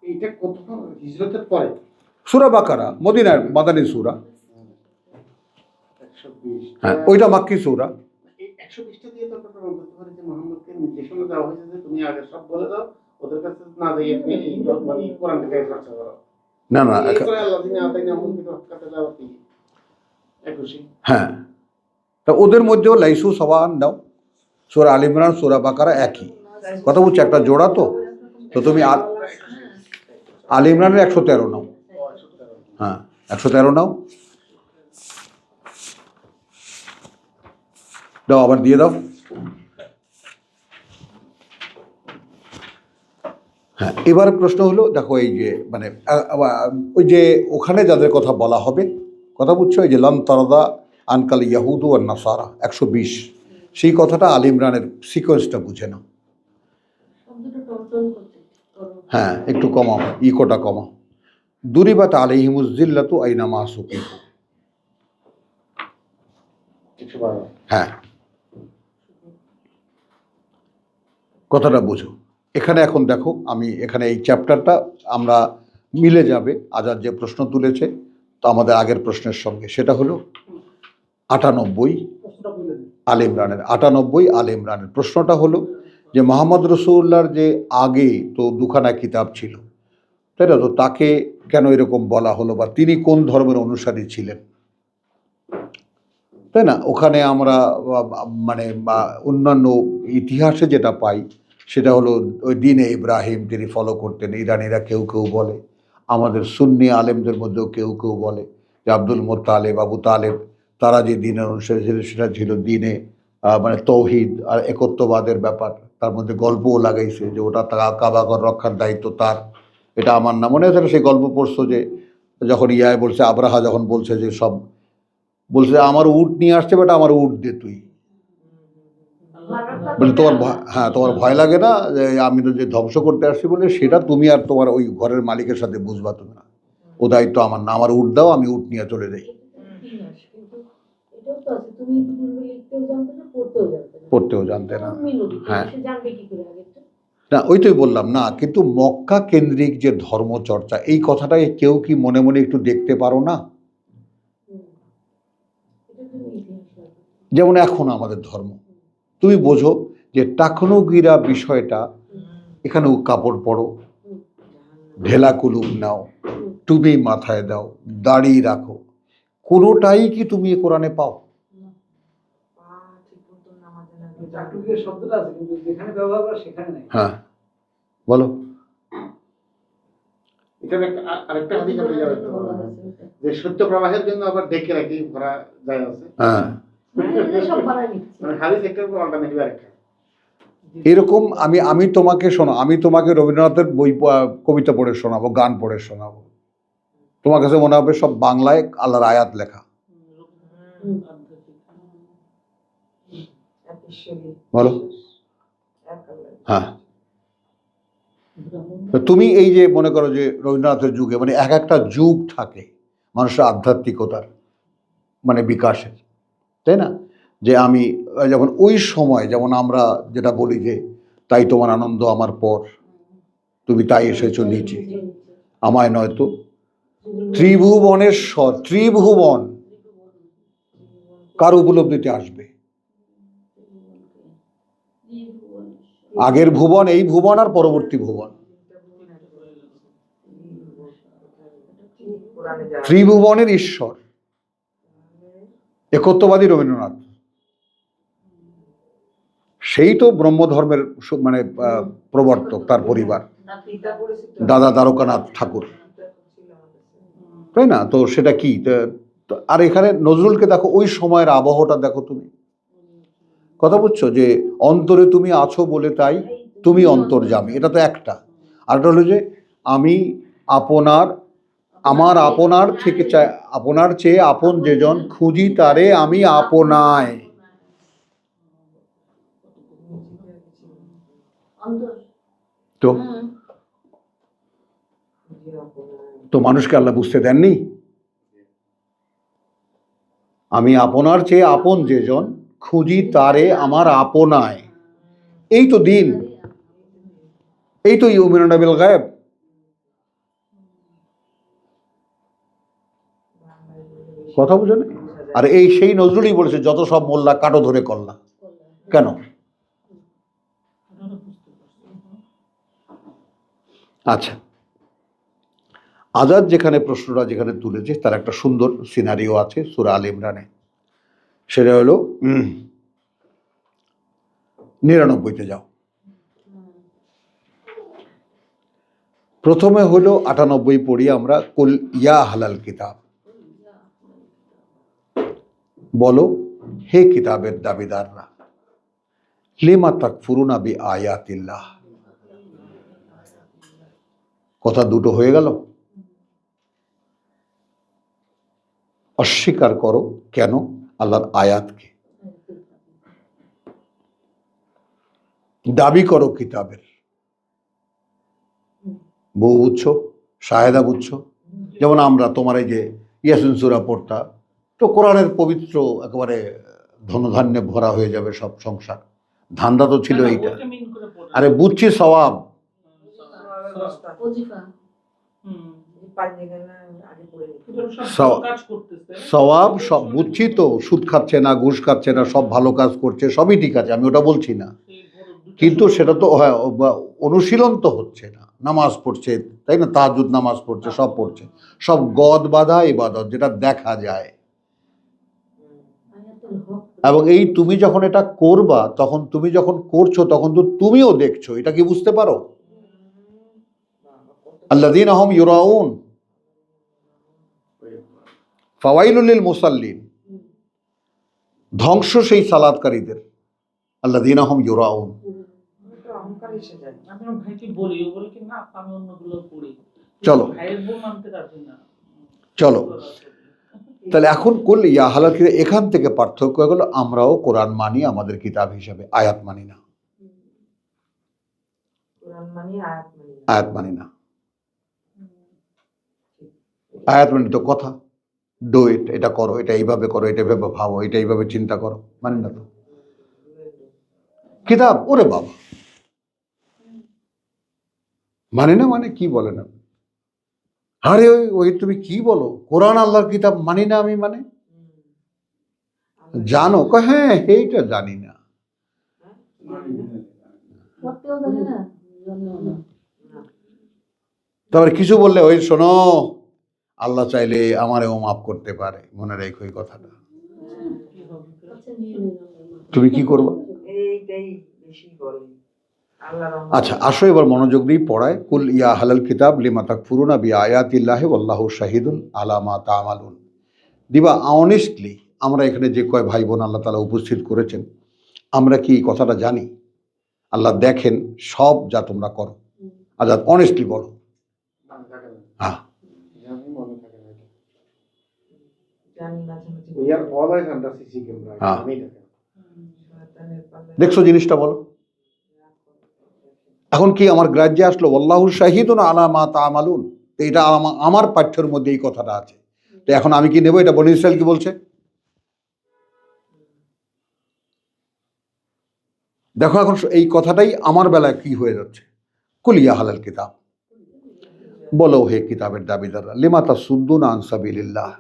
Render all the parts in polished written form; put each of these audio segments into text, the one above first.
এইটা কত হিজরতের পরে? সূরা বাকারা মদিনার মাদানী সূরা। 120। হ্যাঁ, ওইটা মাক্কি সূরা। এই 120টা দিয়ে তো আমরা বলতে পারি যে মুহাম্মদকে নির্দেশনা দেওয়া হয়েছে যে তুমি আগে সব বলে দাও, ওদের কাছে না যাই আপনি এই মানে কোরআন থেকে চর্চা করো। না না, এই করে আল্লাহ দিনে আদায় না মুমকিন হকাতে দাওয়াতি 21। হ্যাঁ, তা ওদের মধ্যেও লাইসু সওয়ান দাও। সূরা আলে ইমরান সূরা বাকারা একই কথা বলছে, একটা জোড়া। তো তুমি আলে ইমরানের 113 নাও। হ্যাঁ, 113 নাও, দাও, আবার দিয়ে দাও। হ্যাঁ, এবার প্রশ্ন হলো, দেখো এই যে মানে ওই যে ওখানে যাদের কথা বলা হবে, কথা বুঝছো, এই যে লান তারদা আনকাল ইয়াহুদু আর নাসারা 120, সেই কথাটা আলে ইমরানের সিকোয়েন্সটা বুঝে নাও। হ্যাঁ, একটু কমাও, ইকোটা কমাও। দুরিবাত আলাইহিমুজ জিল্লাতু আইনামা সুকিফু। হ্যাঁ, কথাটা বুঝো। এখানে এখন দেখো, আমি এখানে এই চ্যাপ্টারটা আমরা মিলে যাবে আজাদ যে প্রশ্ন তুলেছে তো আমাদের আগের প্রশ্নের সঙ্গে, সেটা হলো 98 আলে ইমরানের। 98 আলে ইমরানের প্রশ্নটা হলো যে মোহাম্মদ রসুল্লাহর যে আগে তো দুখানা কিতাব ছিল, তাই না? তো তাকে কেন এরকম বলা হলো, বা তিনি কোন ধর্মের অনুসারী ছিলেন, তাই না? ওখানে আমরা মানে অন্যান্য ইতিহাসে যেটা পাই সেটা হলো ওই দিনে ইব্রাহিম তিনি ফলো করতেন। ইরানিরা কেউ কেউ বলে, আমাদের সুন্নি আলেমদের মধ্যেও কেউ কেউ বলে যে আব্দুল মোত্তালেব, আবু তালেব, তারা যে দিনের অনুসারী ছিল সেটা ছিল দিনে মানে তৌহিদ আর একত্ববাদের ব্যাপার। তার মধ্যে গল্পও লাগাইছে যে ওটা কাবাঘর রক্ষার দায়িত্ব তার। এটা আমার না, মনে হয় সেই গল্প পড়ছো যে যখন ইয়ায় বলছে, আব্রাহা যখন বলছে যে সব বলছে আমার উট নিয়ে আসছে, বেটা আমার উট দে তুই, বলে তোমার হ্যাঁ তোমার ভয় লাগে না যে আমি তো যে ধ্বংস করতে আসছি বলে, সেটা তুমি আর তোমার ওই ঘরের মালিকের সাথে বুঝবা, তুমি না, ও দায়িত্ব আমার না, আমার উট দাও, আমি উট নিয়ে চলে যাই। পড়তেও জানতে না, হ্যাঁ না, ওইটাই বললাম না। কিন্তু মক্কা কেন্দ্রিক যে ধর্মচর্চা, এই কথাটাই কেউ কি মনে মনে একটু দেখতে পারো না? যেমন এখন আমাদের ধর্ম, তুমি বোঝো যে টাকনুগিরা বিষয়টা, এখানেও কাপড় পরো, ঢেলা কুলুপ নাও, টুপি মাথায় দাও, দাড়ি রাখো, কোনোটাই কি তুমি কোরআনে পাও? হ্যাঁ বলো। এখানে আরেকটা হাদিস আপনি জানেন যে সত্য প্রবাহের জন্য আবার ডেকে রাখি ভরা যায় আছে। হ্যাঁ, মানে হাদিস একটার উপর অল্টারনেটিভ আরেকটা। এরকম আমি তোমাকে শোনো, আমি তোমাকে রবীন্দ্রনাথের বই কবিতা পড়ে শোনাবো, গান পড়ে শোনাবো, তোমার কাছে মনে হবে সব বাংলায় আল্লাহর আয়াত লেখা। বলো। হ্যাঁ, তুমি এই যে মনে করো যে রবীন্দ্রনাথের যুগে, মানে এক একটা যুগ থাকে মানুষের আধ্যাত্মিকতার মানে বিকাশের, তাই না? যে আমি যখন ওই সময়, যেমন আমরা যেটা বলি যে তাই তোমার আনন্দ আমার পর, তুমি তাই এসেছো নিচে, আমায় নয়তো ত্রিভুবনেশ্বর, ত্রিভুবন কার উপলব্ধিতে আসবে? আগের ভুবন, এই ভুবন আর পরবর্তী ভুবন, ত্রিভুবনের ঈশ্বর একত্ববাদী রবীন্দ্রনাথ, সেই তো ব্রহ্মধর্মের মানে প্রবর্তক, তার পরিবার দাদা দ্বারকানাথ ঠাকুর, তাই না? তো সেটা কি, আর এখানে নজরুলকে দেখো, ওই সময়ের আবহাওয়াটা দেখো তুমি, কথা বুঝছো যে অন্তরে তুমি আছো বলে তাই তুমি অন্তর্যামী, এটা তো একটা। আর এটা হলো যে আমি আপনার, আমার আপনার থেকে আপনার চেয়ে আপন যেজন, খুঁজি তারে আমি আপনায়। তো তো মানুষকে আল্লাহ বুঝতে দেননি? আমি আপনার চেয়ে আপন যেজন, খুঁজি তারে আমার আপনায়। এই তো দিন, এই তো ইউমিনুনা বিল গায়ব, কথা বুঝে না? আর এই সেই নজরুলই বলেছে, যত সব মোল্লা কাটো ধরে কল্লা। কেন? আচ্ছা, আজাদ যেখানে প্রশ্নটা যেখানে তুলেছে তার একটা সুন্দর সিনারিও আছে সূরা আল ইমরানে। সেটা হলো 99-তে যাও। প্রথমে হলো 98 পড়ি আমরা, কুল ইয়া হালাল কিতাব, বলো হে কিতাবের দাবিদাররা, লিমা তাকফুরুনা বি আয়াতিল্লাহ। কথা দুটো হয়ে গেল। অস্বীকার করো কেন আল্লাহর আয়াতকে, দাবি করো কিতাবের। বউ বুঝছো, শাহেদা বুঝছো। যেমন আমরা তোমার এই যে ইয়াসিন সূরা পড়তা, তো কোরআনের পবিত্র একেবারে ধনধান্যে ভরা হয়ে যাবে সব সংসার, ধান্দা তো ছিল এইটা। আরে বুঝছি সওয়াব, সওয়াব সব বুঝছি তো, সুদ খাচ্ছে না, ঘুষ খাচ্ছে না, সব ভালো কাজ করছে, সবই ঠিক আছে, আমি ওটা বলছি না। কিন্তু সেটা তো হয়, অনুশীলন তো হচ্ছে না। নামাজ পড়ছে, তাই না, তাহাজ্জুদ নামাজ পড়ছে, সব পড়ছে, সব গদ বাঁধা ইবাদত যেটা দেখা যায়। এবং এই তুমি যখন এটা করবা, তখন তুমি যখন করছো তখন তো তুমিও দেখছো, এটা কি বুঝতে পারো? আল্লাযীনা হুম ইউরাউন ফাওয়াইলুল লিল মুসাল্লিন, ধ্বংস সেই সালাতকারীদের। আল্লাযীনা হুম ইউরাউন। চলো চলো, তাহলে এখন করলে ইয়া হালাল কিতাব, এখান থেকে পার্থক্য হয়ে গেল আমরাও কোরআন মানি আমাদের কিতাব হিসাবে, আয়াত মানি না। আয়াত মানি না। আয়াত মানি তো কথা, ডু ইট, এটা করো, এটা এইভাবে করো, এটা এইভাবে ভাবো, এটা এইভাবে চিন্তা করো, মানি না তো। কিতাব ওরে বাবা, মানে না, মানে কি বলেন আপনি? আরে ওই ওই তুমি কি বলো, কোরআন আল্লাহর কিতাব মানি না আমি, মানে জানো? হ্যাঁ এইটা জানি না। তারপরে কিছু বললে ওই শোনো, আল্লাহ চাইলে আমারেও মাফ করতে পারে, মনে রেখো এই কথাটা। তুমি কি করবা? আচ্ছা আসো এবার মনোযোগ দিয়ে পড়ায়। কুল ইয়া হালাল কিতাব লিমা তাকফুরুনা বি আয়াতিল্লাহি ওয়াল্লাহু শাহিদুন আলা মা তা'মালুন। দিবা অনেস্টলি, আমরা এখানে যে কয় ভাই বোন আল্লাহ তাআলা উপস্থিত করেছেন, আমরা কি এই কথাটা জানি? আল্লাহ দেখেন সব যা তোমরা করো। আজাদ অনেস্টলি বলো। হ্যাঁ, দেখছো জিনিসটা, বলো। এখন কি আমার গ্রাহ্যে আসলো আল্লাহু শাহিদুন আলা মা তা'মালুন, তো এটা আমার পাঠ্যের মধ্যে এই কথাটা আছে, তো এখন আমি কি নেব? এটা বনী ইসরাইল কি বলছে? দেখো এখন এই কথাটাই আমার বেলায় কি হয়ে যাচ্ছে। কুল ইয়া হালাল কিতাব, বলো হে কিতাবের দাবিদাররা, লিমা তাসুদ্দুনা আন সাবিলিল্লাহ,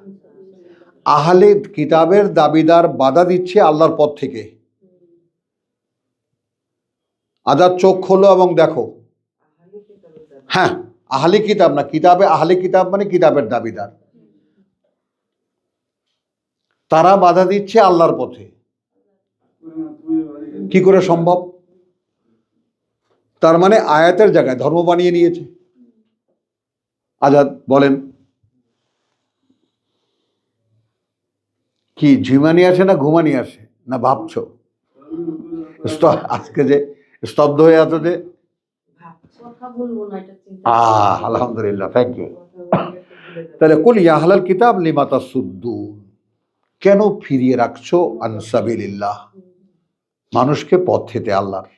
আহলে কিতাবের দাবিদার বাধা দিচ্ছে আল্লাহর পথ থেকে। আজাদ চোখ খোলো এবং দেখো। হ্যাঁ, আহলে কিতাব না, কিতাবে আহলে কিতাব মানে কিতাবের দাবিদার, তারা বাধা দিচ্ছে আল্লাহর পথে। কি করে সম্ভব? তার মানে আয়াতের জায়গায় ধর্ম বানিয়ে নিয়েছে। আজাদ বলেন, কি ঝিমানি আসে না ঘুমানি আসে না ভাবছো? আজকে যে স্তব্ধ হয়ে আছো যে, আলহামদুলিল্লাহ, থ্যাংক ইউ। তাহলে কুল ইয়া আহলাল কিতাব লিমা তাসুদ্দুন, কেন ফিরিয়ে রাখছো আন সাবিলিল্লাহ, মানুষকে পথ থেকে আল্লাহর।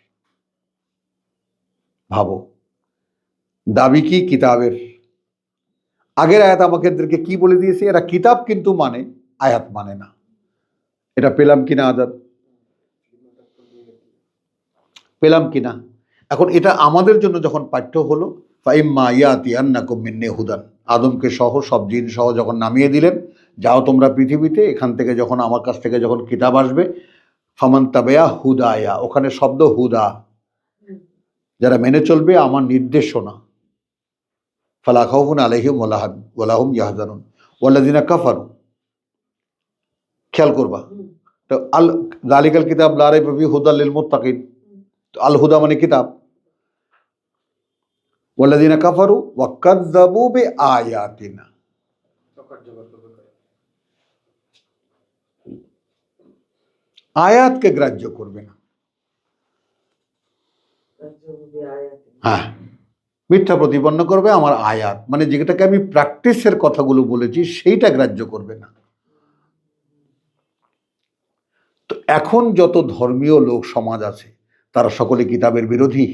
ভাবো, দাবি কি কিতাবের। আগের আয়াত আমাদেরকে কি বলে দিয়েছে? এরা কিতাব কিন্তু মানে, আয়াত মানে না। এটা পেলাম কিনা আজাদ? পেলাম কিনা? এখন এটা আমাদের জন্য যখন পাঠ্য হলো, ফাইম্মা ইয়াতিয়ান্নাকুম মিন্নি হুদান, আদমকে সহ সব জিন সহ যখন নামিয়ে দিলেন, যাও তোমরা পৃথিবীতে, এখান থেকে যখন আমার কাছ থেকে যখন কিতাব আসবে, ফামান তাবেয়া হুদায়া, ওখানে শব্দ হুদা, যারা মেনে চলবে আমার নির্দেশনা, ফালা খাউফুন আলাইহিম ওয়ালা হুম ইয়াহজানুন ওয়াল্লাযিনা কাফারু, খেয়াল করবা। তো আল যালিকাল কিতাব লা রাইবা ফিহি হুদাল লিল মুত্তাকিন, তো আল হুদা মানে কিতাব। ওয়াল্লাযিনা কাফারু ওয়া কাযযাবু বিআয়াতিনা, আয়াতকে গ্রাহ্য করবে না। হ্যাঁ, মিথ্যা প্রতিপন্ন করবে আমার আয়াত, মানে যেটাকে আমি প্র্যাকটিসের কথাগুলো বলেছি সেইটা গ্রাহ্য করবে না। তো এখন যত ধর্মীয় লোক সমাজ আছে তারা সকলে কিতাবের বিরোধী,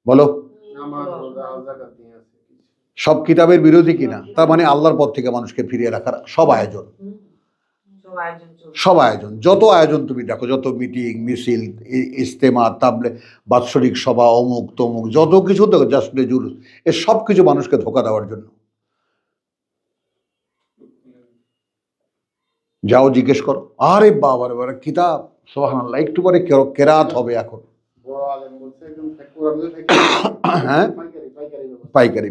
বলো সব কিতাবের বিরোধী কিনা? তার মানে আল্লাহর পথ থেকে মানুষকে ফিরিয়ে রাখার সব আয়োজন, সব আয়োজন, যত আয়োজন তুমি দেখো, যত মিটিং মিছিল ইজতেমা তাবলে বাৎসরিক সভা অমুক তমুক যত কিছু দেখো, জাসলে জুলুস, এ সব কিছু মানুষকে ধোকা দেওয়ার জন্য। যাও জিজ্ঞেস করো, আরে বাবা রে বাবা কিতাব, সুবহানাল্লাহ, একটু পরে কেরাত হবে এখন। হ্যাঁ, পাইকারি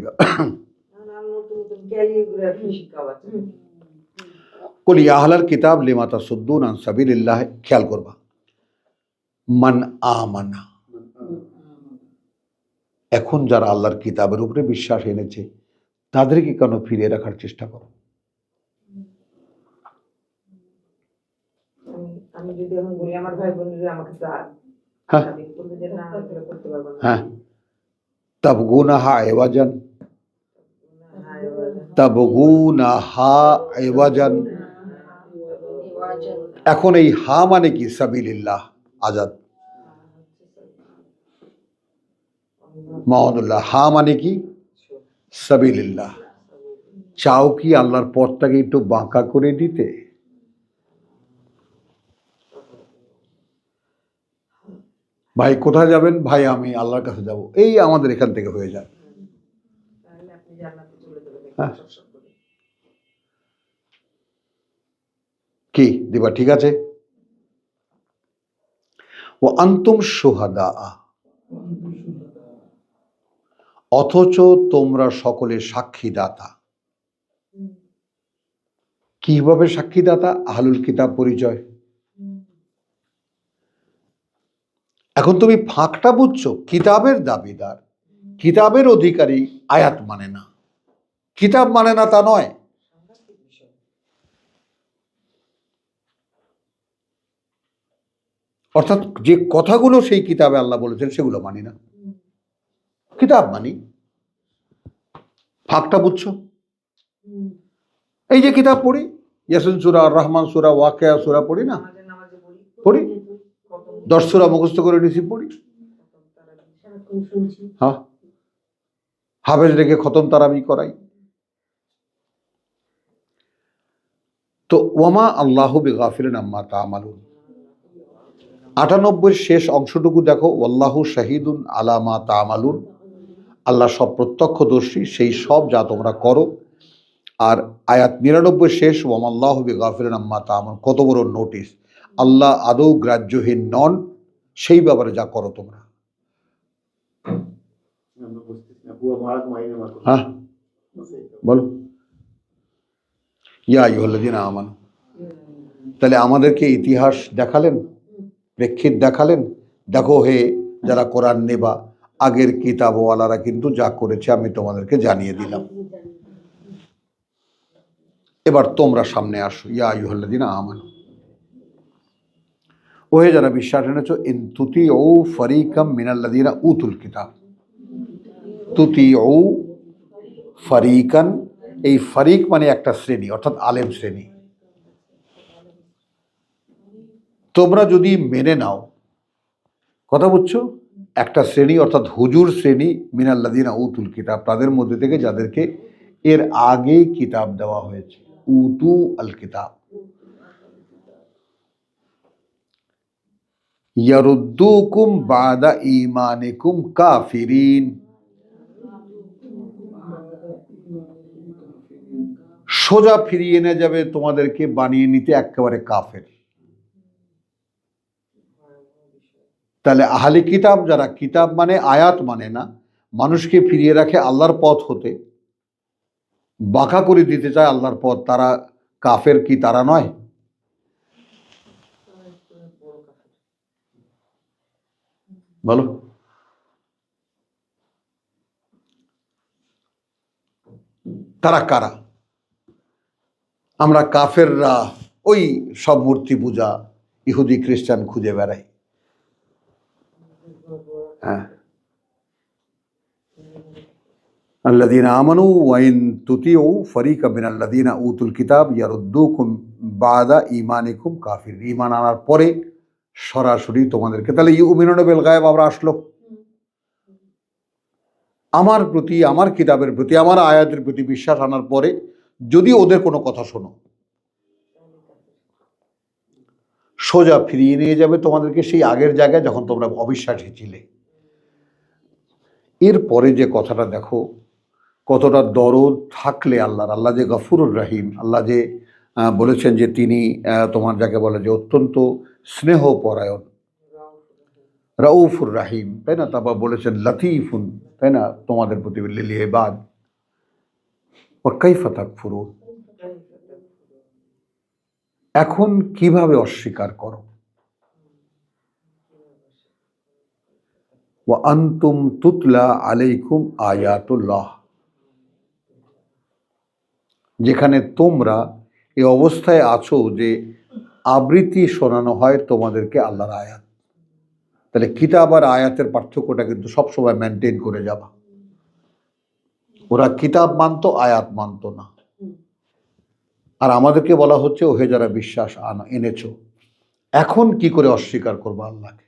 কুল ইয়া আহলাল কিতাব লিমা তাসুদ্দুন আন সাবিলিল্লাহ, খেয়াল করবা, মান আমানা, এখন যারা আল্লাহর কিতাবের উপরে বিশ্বাস এনেছে তাদেরকে কেন ফিরিয়ে রাখার চেষ্টা করো? আমি যদি এখন বলি আমার ভাই বোনেরা আমাকে হ্যাঁ, তাবগুনাহা ইওয়াজান, তাবগুনাহা ইওয়াজান, এখন এই হা মানে কি? সাবিলিল্লাহ, আজাদ, মাওয়ানুল্লাহ, হা মানে কি? সাবিলিল্লাহ। চাও কি আল্লাহর পথটাকে একটু বাঁকা করে দিতে? ভাই কোথায় যাবেন? ভাই আমি আল্লাহর কাছে যাব, এই আমাদের এখান থেকে হয়ে যায়। হ্যাঁ, কি দিবা? ঠিক আছে। ও আনতুম শুহাদা, অথচ তোমরা সকলে সাক্ষীদাতা। কিভাবে সাক্ষীদাতা? আহলুল কিতাব পরিচয়। এখন তুমি ফাঁকটা বুঝছো, কিতাবের দাবিদার, কিতাবের অধিকারী আয়াত মানে না, কিতাব মানে না তা নয়। অর্থাৎ যে কথাগুলো সেই কিতাবে আল্লাহ বলেছেন সেগুলো মানি না, কিতাব মানি। ফাঁকটা বুঝছো? এই যে কিতাব পড়ি, ইয়াসিন সূরা, আর রহমান সূরা, ওয়াকিয়া সূরা পড়ি না? পড়ি, 10 সূরা মুখস্থ করে নিছি, পড়ি। হ্যাঁ, হাফেজ রেখে খতম তারাবি করাই। তো ওয়ামা আল্লাহু বিগাফিলিন আম্মা তা'মালুন, 98 শেষ অংশটুকু দেখো, ওয়াল্লাহু শাহিদুন আলা মা তা'মালুন, আল্লাহ সব প্রত্যক্ষদর্শী সেই সব যা তোমরা করো। আর আয়াত 99 শেষ, ওয়ামাল্লাহু বিগাফিলিন আম্মা তা'মালুন, কত বড় নোটিশ, আল্লাহ আদৌ গ্রাহ্যহীন নন সেই ব্যাপারে যা করো তোমরা। হ্যাঁ, বলো, ইয়া আইয়ুহাল্লাযীনা আমানু, তাহলে আমাদেরকে ইতিহাস দেখালেন, প্রেক্ষিত দেখালেন, দেখো হে যারা কোরআন নেবা, আগের কিতাবওয়ালারা কিন্তু যা করেছে আমি তোমাদেরকে জানিয়ে দিলাম, এবার তোমরা সামনে আসো। ইয়া আইয়ুহাল্লাযীনা আমানু, ওহে যারা বিশ্বাস এনেছো, ইন তুতিউ ফারিকাম মিনাল্লাযীনা উতুল কিতাব, তুতিউ ফারিকান, এই ফারিক মানে একটা শ্রেণী, অর্থাৎ আলেম শ্রেণী। তোমরা যদি মেনে নাও, কথা বুঝছো, একটা শ্রেণী অর্থাৎ হুজুর শ্রেণী, মিনাল্লাযীনা উতুল কিতাব, তাদের মধ্যে থেকে যাদেরকে এর আগে কিতাব দেওয়া হয়েছে, উতু আল কিতাব, ইয়ারুদ্দুকুম বাদা ঈমানিকুম কাফিরিন, সোজা ফিরিয়ে এনে যাবে তোমাদেরকে বানিয়ে নিতে একেবারে কাফের। তাহলে আহলে কিতাব যারা কিতাব মানে আয়াত মানে না, মানুষকে ফিরিয়ে রাখে আল্লাহর পথ হতে, বাঁকা করে দিতে চায় আল্লাহর পথ, তারা কাফের কি তারা নয়? বলো। তারা কারা? আমরা কাফেররা ওই সব মূর্তি পূজা ইহুদি খ্রিস্টান খুঁজে বেড়াই। হ্যাঁ, আল্লাযীনা আমানু ওয়া ইন তুতিউ ফারীকাম মিনাল্লাযীনা উতুল কিতাব ইয়ারুদ্দুকুম বাদা ঈমানিকুম কাফির। ঈমান আনার পরে সরাসরি তোমাদেরকে, তাহলে ইউমিনুনা বিল গায়ব আমরা আসলো। আমার প্রতি, আমার কিতাবের প্রতি, আমার আয়াতের প্রতি বিশ্বাস আনার পরে যদি ওদের কোনো কথা শোনো, সোজা ফিরিয়ে নিয়ে যাবে তোমাদেরকে সেই আগের জায়গায় যখন তোমরা অবিশ্বাসী ছিলে। এরপরে যে কথাটা দেখো কতটা দরদ থাকলে আল্লাহর, আল্লাহ যে গফুরুর রহিম, আল্লাহ যে বলেছেন যে তিনি তোমার যাকে বলে যে অত্যন্ত স্নেহপরায়ণ, রাউফুর রাহিম, তাই না? তারপর বলেছেন লতিফুন, তাই না? তোমাদের প্রতি লিল ইবাদ ওয়া কাইফা তাকফুরুন। এখন কিভাবে অস্বীকার করো? ওয়া আনতুম তুতলা আলাইকুম আয়াতুল্লাহ, যেখানে তোমরা এই অবস্থায় আছো যে আবৃত্তি শোনানো হয় তোমাদেরকে আল্লাহর আয়াত। তাহলে কিতাব আর আয়াতের পার্থক্যটা কিন্তু সবসময় মেনটেন করে যাবা। ওরা কিতাব মানতো, আয়াত মানতো না। আর আমাদেরকে বলা হচ্ছে ওহে যারা বিশ্বাস এনেছো, এখন কি করে অস্বীকার করবো আল্লাহকে?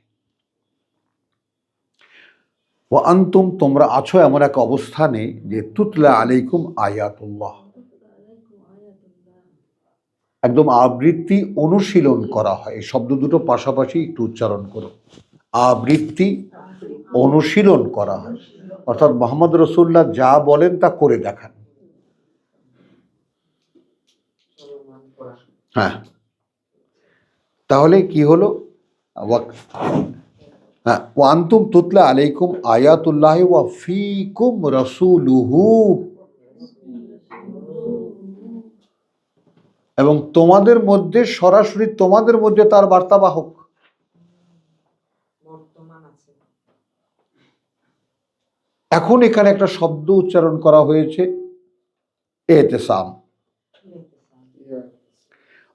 ও আনতুম, তোমরা আছো এমন এক অবস্থানে যে তুতলা আলাইকুম আয়াতুল্লাহ, একদম আবৃত্তি অনুশীলন করা হয়। এই শব্দ দুটো পাশাপাশি একটু উচ্চারণ করো। আবৃত্তি অনুশীলন করা হয়, অর্থাৎ মুহাম্মদ রাসূলুল্লাহ যা বলেন তা করে দেখান। হ্যাঁ, তাহলে কি হলো? হ্যাঁ, ওয়ান্তুম তুতলা আলাইকুম আয়াতুল্লাহি ওয়া ফীকুম রাসূলুহু, এবং তোমাদের মধ্যে সরাসরি তোমাদের মধ্যে তার বার্তাবাহক। এখন এখানে একটা শব্দ উচ্চারণ করা হয়েছে, ইতিসাম।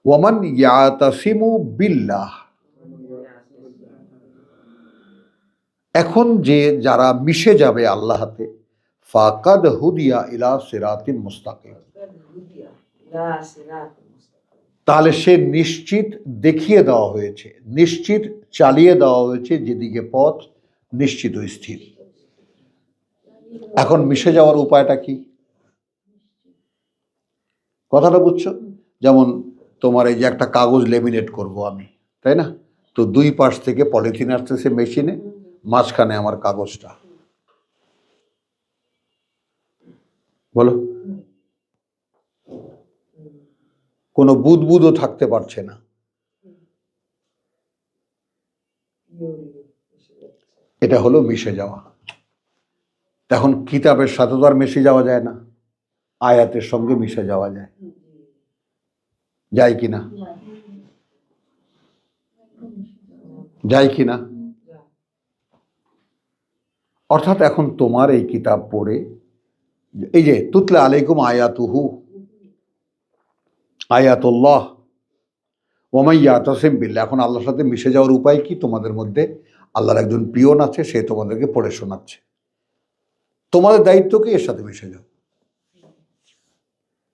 ওয়ামান ইয়াতাসিমু বিল্লাহ, এখন যে যারা মিশে যাবে আল্লাহতে, ফাকাদ হুদিয়া ইলা সিরাতিম মুস্তাকিম, তাহলে সে নিশ্চিত দেখিয়ে দেওয়া হয়েছে, নিশ্চিত চালিয়ে দেওয়া হয়েছে যেদিকে পথ নিশ্চিত ও স্থির। এখন মিশে যাওয়ার উপায়টা কি? কথাটা বুঝছো? যেমন তোমার এই যে একটা কাগজ লেমিনেট করব আমি, তাই না? তো দুই পাশ থেকে পলিথিন আসতেছে মেশিনে, মাঝখানে আমার কাগজটা। বলো, কোনো বুদবুদও থাকতে পারছে না। এটা হলো মিশে যাওয়া। এখন কিতাবের সাথে তো আর মিশে যাওয়া যায় না, আয়াতের সঙ্গে মিশে যাওয়া যায়, যায় কিনা? যায় কিনা? অর্থাৎ এখন তোমার এই কিতাব পড়ে, এই যে তুতলা আলাইকুম আয়াতুহু আয়াতুল্লাহ ওয়া মান ইয়াতাসিম বিল্লাহ, এখন আল্লাহর সাথে মিশে যাওয়ার উপায় কি? তোমাদের মধ্যে আল্লাহর একজন পিয়ন আছে, সে তোমাদেরকে পড়ে শোনাচ্ছে। তোমাদের দায়িত্ব কি? এর সাথে মিশে যাও।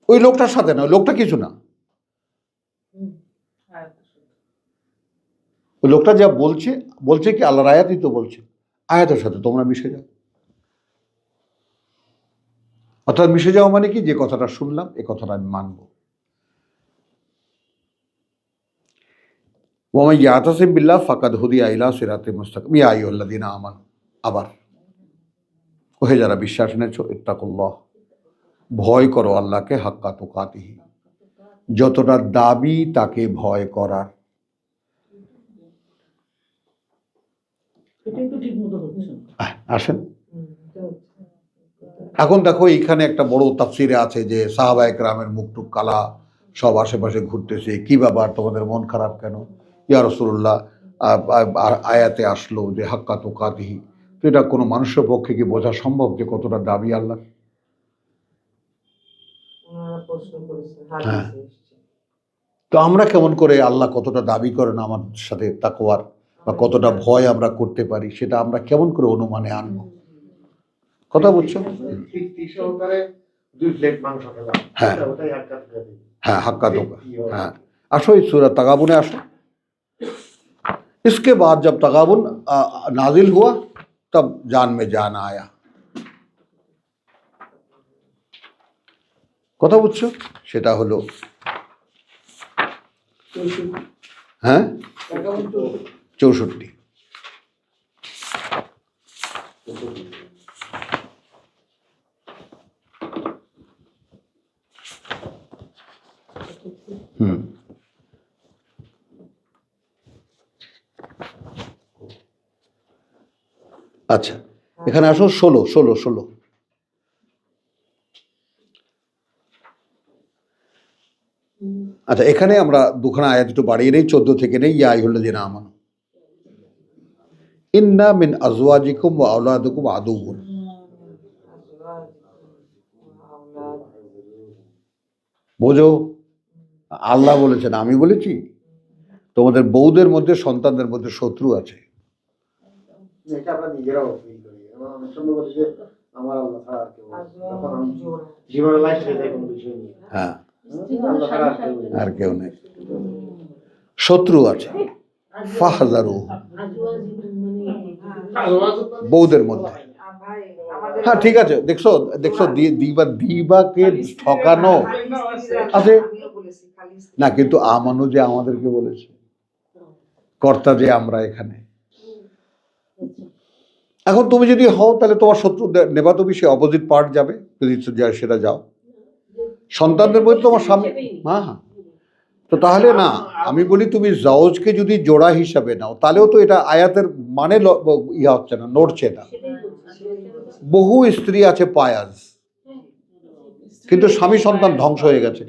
ওই লোকটার সাথে না, লোকটা কিছু না, ওই লোকটা যা বলছে, বলছে কি আল্লাহর আয়াতই তো বলছে, আয়াতের সাথে তোমরা মিশে যাও। অর্থাৎ মিশে যাওয়া মানে কি? যে কথাটা শুনলাম এ কথাটা আমি মানবো। ওয়া মান ইয়াতাসিম বিল্লাহ ফাকাদ হুদিয়া ইলা সিরাতিম মুস্তাকিম ইয়া আইয়ুহাল্লাযীনা আমানু, আবার ওহে যারা বিশ্বাস এনেছো, ইত্তাকুল্লাহ, ভয় করো আল্লাহকে হাক্কা তুকাতিহি, যতটা দাবি তাকে ভয় করার। এটা একটু ঠিক মতো হচ্ছে না। আসেন, এখন দেখো এইখানে একটা বড় তাফসিরে আছে যে সাহাবা একরামের মুখ টুক কালা, সব আশেপাশে ঘুরতেছে, কি ব্যাপার তোমাদের মন খারাপ কেন? ইয়া রাসূলুল্লাহ, আয়াতে আসলো যে হাক্কা তুকাতিহি, তো এটা কোনো মানুষের পক্ষে কি বোঝা সম্ভব যে কতটা দাবি আল্লাহ? ওনারা প্রশ্ন করেছেন, হ্যাঁ। হাদিসে এসেছে। তো আমরা কেমন করে আল্লাহ কতটা দাবি করেন আমার সাথে তাকওয়ার, বা কতটা ভয় আমরা করতে পারি, সেটা আমরা কেমন করে অনুমানে আনবো? কথা বুঝছো? তৃপ্তি সহকারে 2 প্লেট মাংস খেলাম, হ্যাঁ। ওটাই হাক্কা তুকাতিহি। হ্যাঁ, হাক্কা তুকা। হ্যাঁ, আসো এই সূরা তাগাবুনে আসো। इसके बाद जब तगाबुन नाजिल हुआ तब जान में जान आया। কথা বুঝছো? সেটা হলো হ্যাঁ 64। হুম, আচ্ছা এখানে আসো 16। আচ্ছা, এখানে আমরা দুখানা আয়াত একটু বাড়িয়ে নেই, 14 থেকে নেই। ইয়া আইয়ুহাল্লাযীনা আমানু ইন্না মিন আজওয়াজিকুম ওয়া আওলাদিকুম আদুউন। বোঝো, আল্লাহ বলেছেন, আমি বলেছি তোমাদের বউদের মধ্যে, সন্তানদের মধ্যে শত্রু আছে। এটা আমরা নিজেরাও ফিল করি। আমরা অনেক সময় বলি যে আমার আল্লাহ ছাড়া আর কেউ নেই। তখন আমি জীবনে লাইফ হয়ে যায় কোনো বিষয় নিয়ে। হ্যাঁ, আল্লাহ ছাড়া আর কেউ নেই। আর কেউ নেই, শত্রু আছে। ফাহজারু, বউদের মধ্যে। ভাই, আমাদের হ্যাঁ ঠিক আছে, দেখছো দেখছো দিবাকে ঠকানো আছে আমিও বলেছি, খালি না, কিন্তু আমানু যে আমাদেরকে বলেছে, কর্তা যে আমরা এখানে। এখন তুমি যদি হও তাহলে তোমার শত্রু নেবা, তুমি সে অপোজিট পার্ট যাবে, যদি সেটা যাও। সন্তানদের মধ্যে তোমার স্বামী, হ্যাঁ হ্যাঁ, তো তাহলে না, আমি বলি তুমি জাওজকে যদি জোড়া হিসাবে নাও তাহলেও তো এটা আয়াতের মানে ইয়া হচ্ছে না, নড়ছে না। বহু স্ত্রী আছে পায়াজ, কিন্তু স্বামী সন্তান ধ্বংস হয়ে গেছে,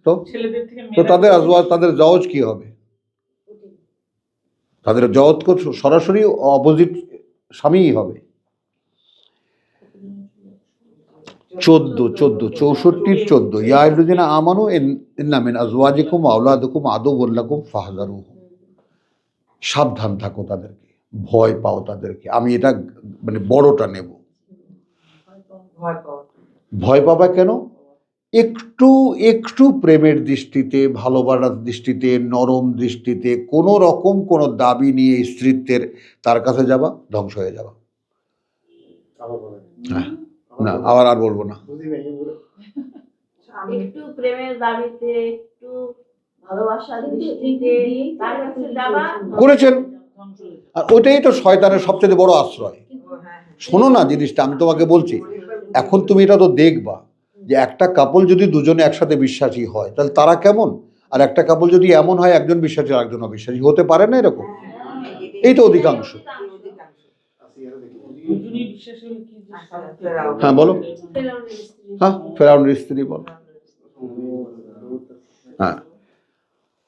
তো ছেলেদের থেকে তো তাদের আজওয়াজ, তাদের জাওজ কি হবে? তাদের জাওজ সরাসরি অপোজিট স্বামীই হবে। 64 ইয়া আইয়ুহাল্লাযীনা আমানু ইন্না মিন আজওয়াজিকুম ওয়া আওলাদিকুম আদুউন লাকুম ফাহযারুহুম। সাবধান থাকো তাদেরকে, ভয় পাও তাদেরকে। আমি এটা মানে বড়টা নেব। ভয় পাওয়া। ভয় পাবা কেন? একটু একটু প্রেমের দৃষ্টিতে, ভালোবাসার দৃষ্টিতে, নরম দৃষ্টিতে কোনো রকম কোনো দাবি নিয়ে স্ত্রীত্বের তার কাছে যাবা, ধ্বংস হয়ে যাবা। আবার বলেন। হ্যাঁ, না আবার আর বলবো না। বুঝি নাই এগুলো। একটু প্রেমের দাবিতে, একটু ভালোবাসার দৃষ্টিতে তার কাছে যাবা, করেছেন, ধ্বংস হয়ে যাবে। আর ওইটাই তো শয়তানের সবচেয়ে বড় আশ্রয়। হ্যাঁ, শোনো না জিনিসটা, আমি তোমাকে বলছি, এখন তুমি এটা তো দেখবা যে একটা কাপল যদি দুজনে একসাথে বিশ্বাসী হয় তাহলে তারা কেমন, আর একটা কাপল যদি এমন হয় একজন বিশ্বাসী আর একজন অবিশ্বাসী, হতে পারে না এরকম? এই তো অধিকাংশ। আসিয়ারা দেখি। দুজনেই বিশ্বাস হলে কি যে শান্তি। হ্যাঁ বলো, ফেরাউনের স্ত্রী। হ্যাঁ ফেরাউনের স্ত্রী বল। হ্যাঁ,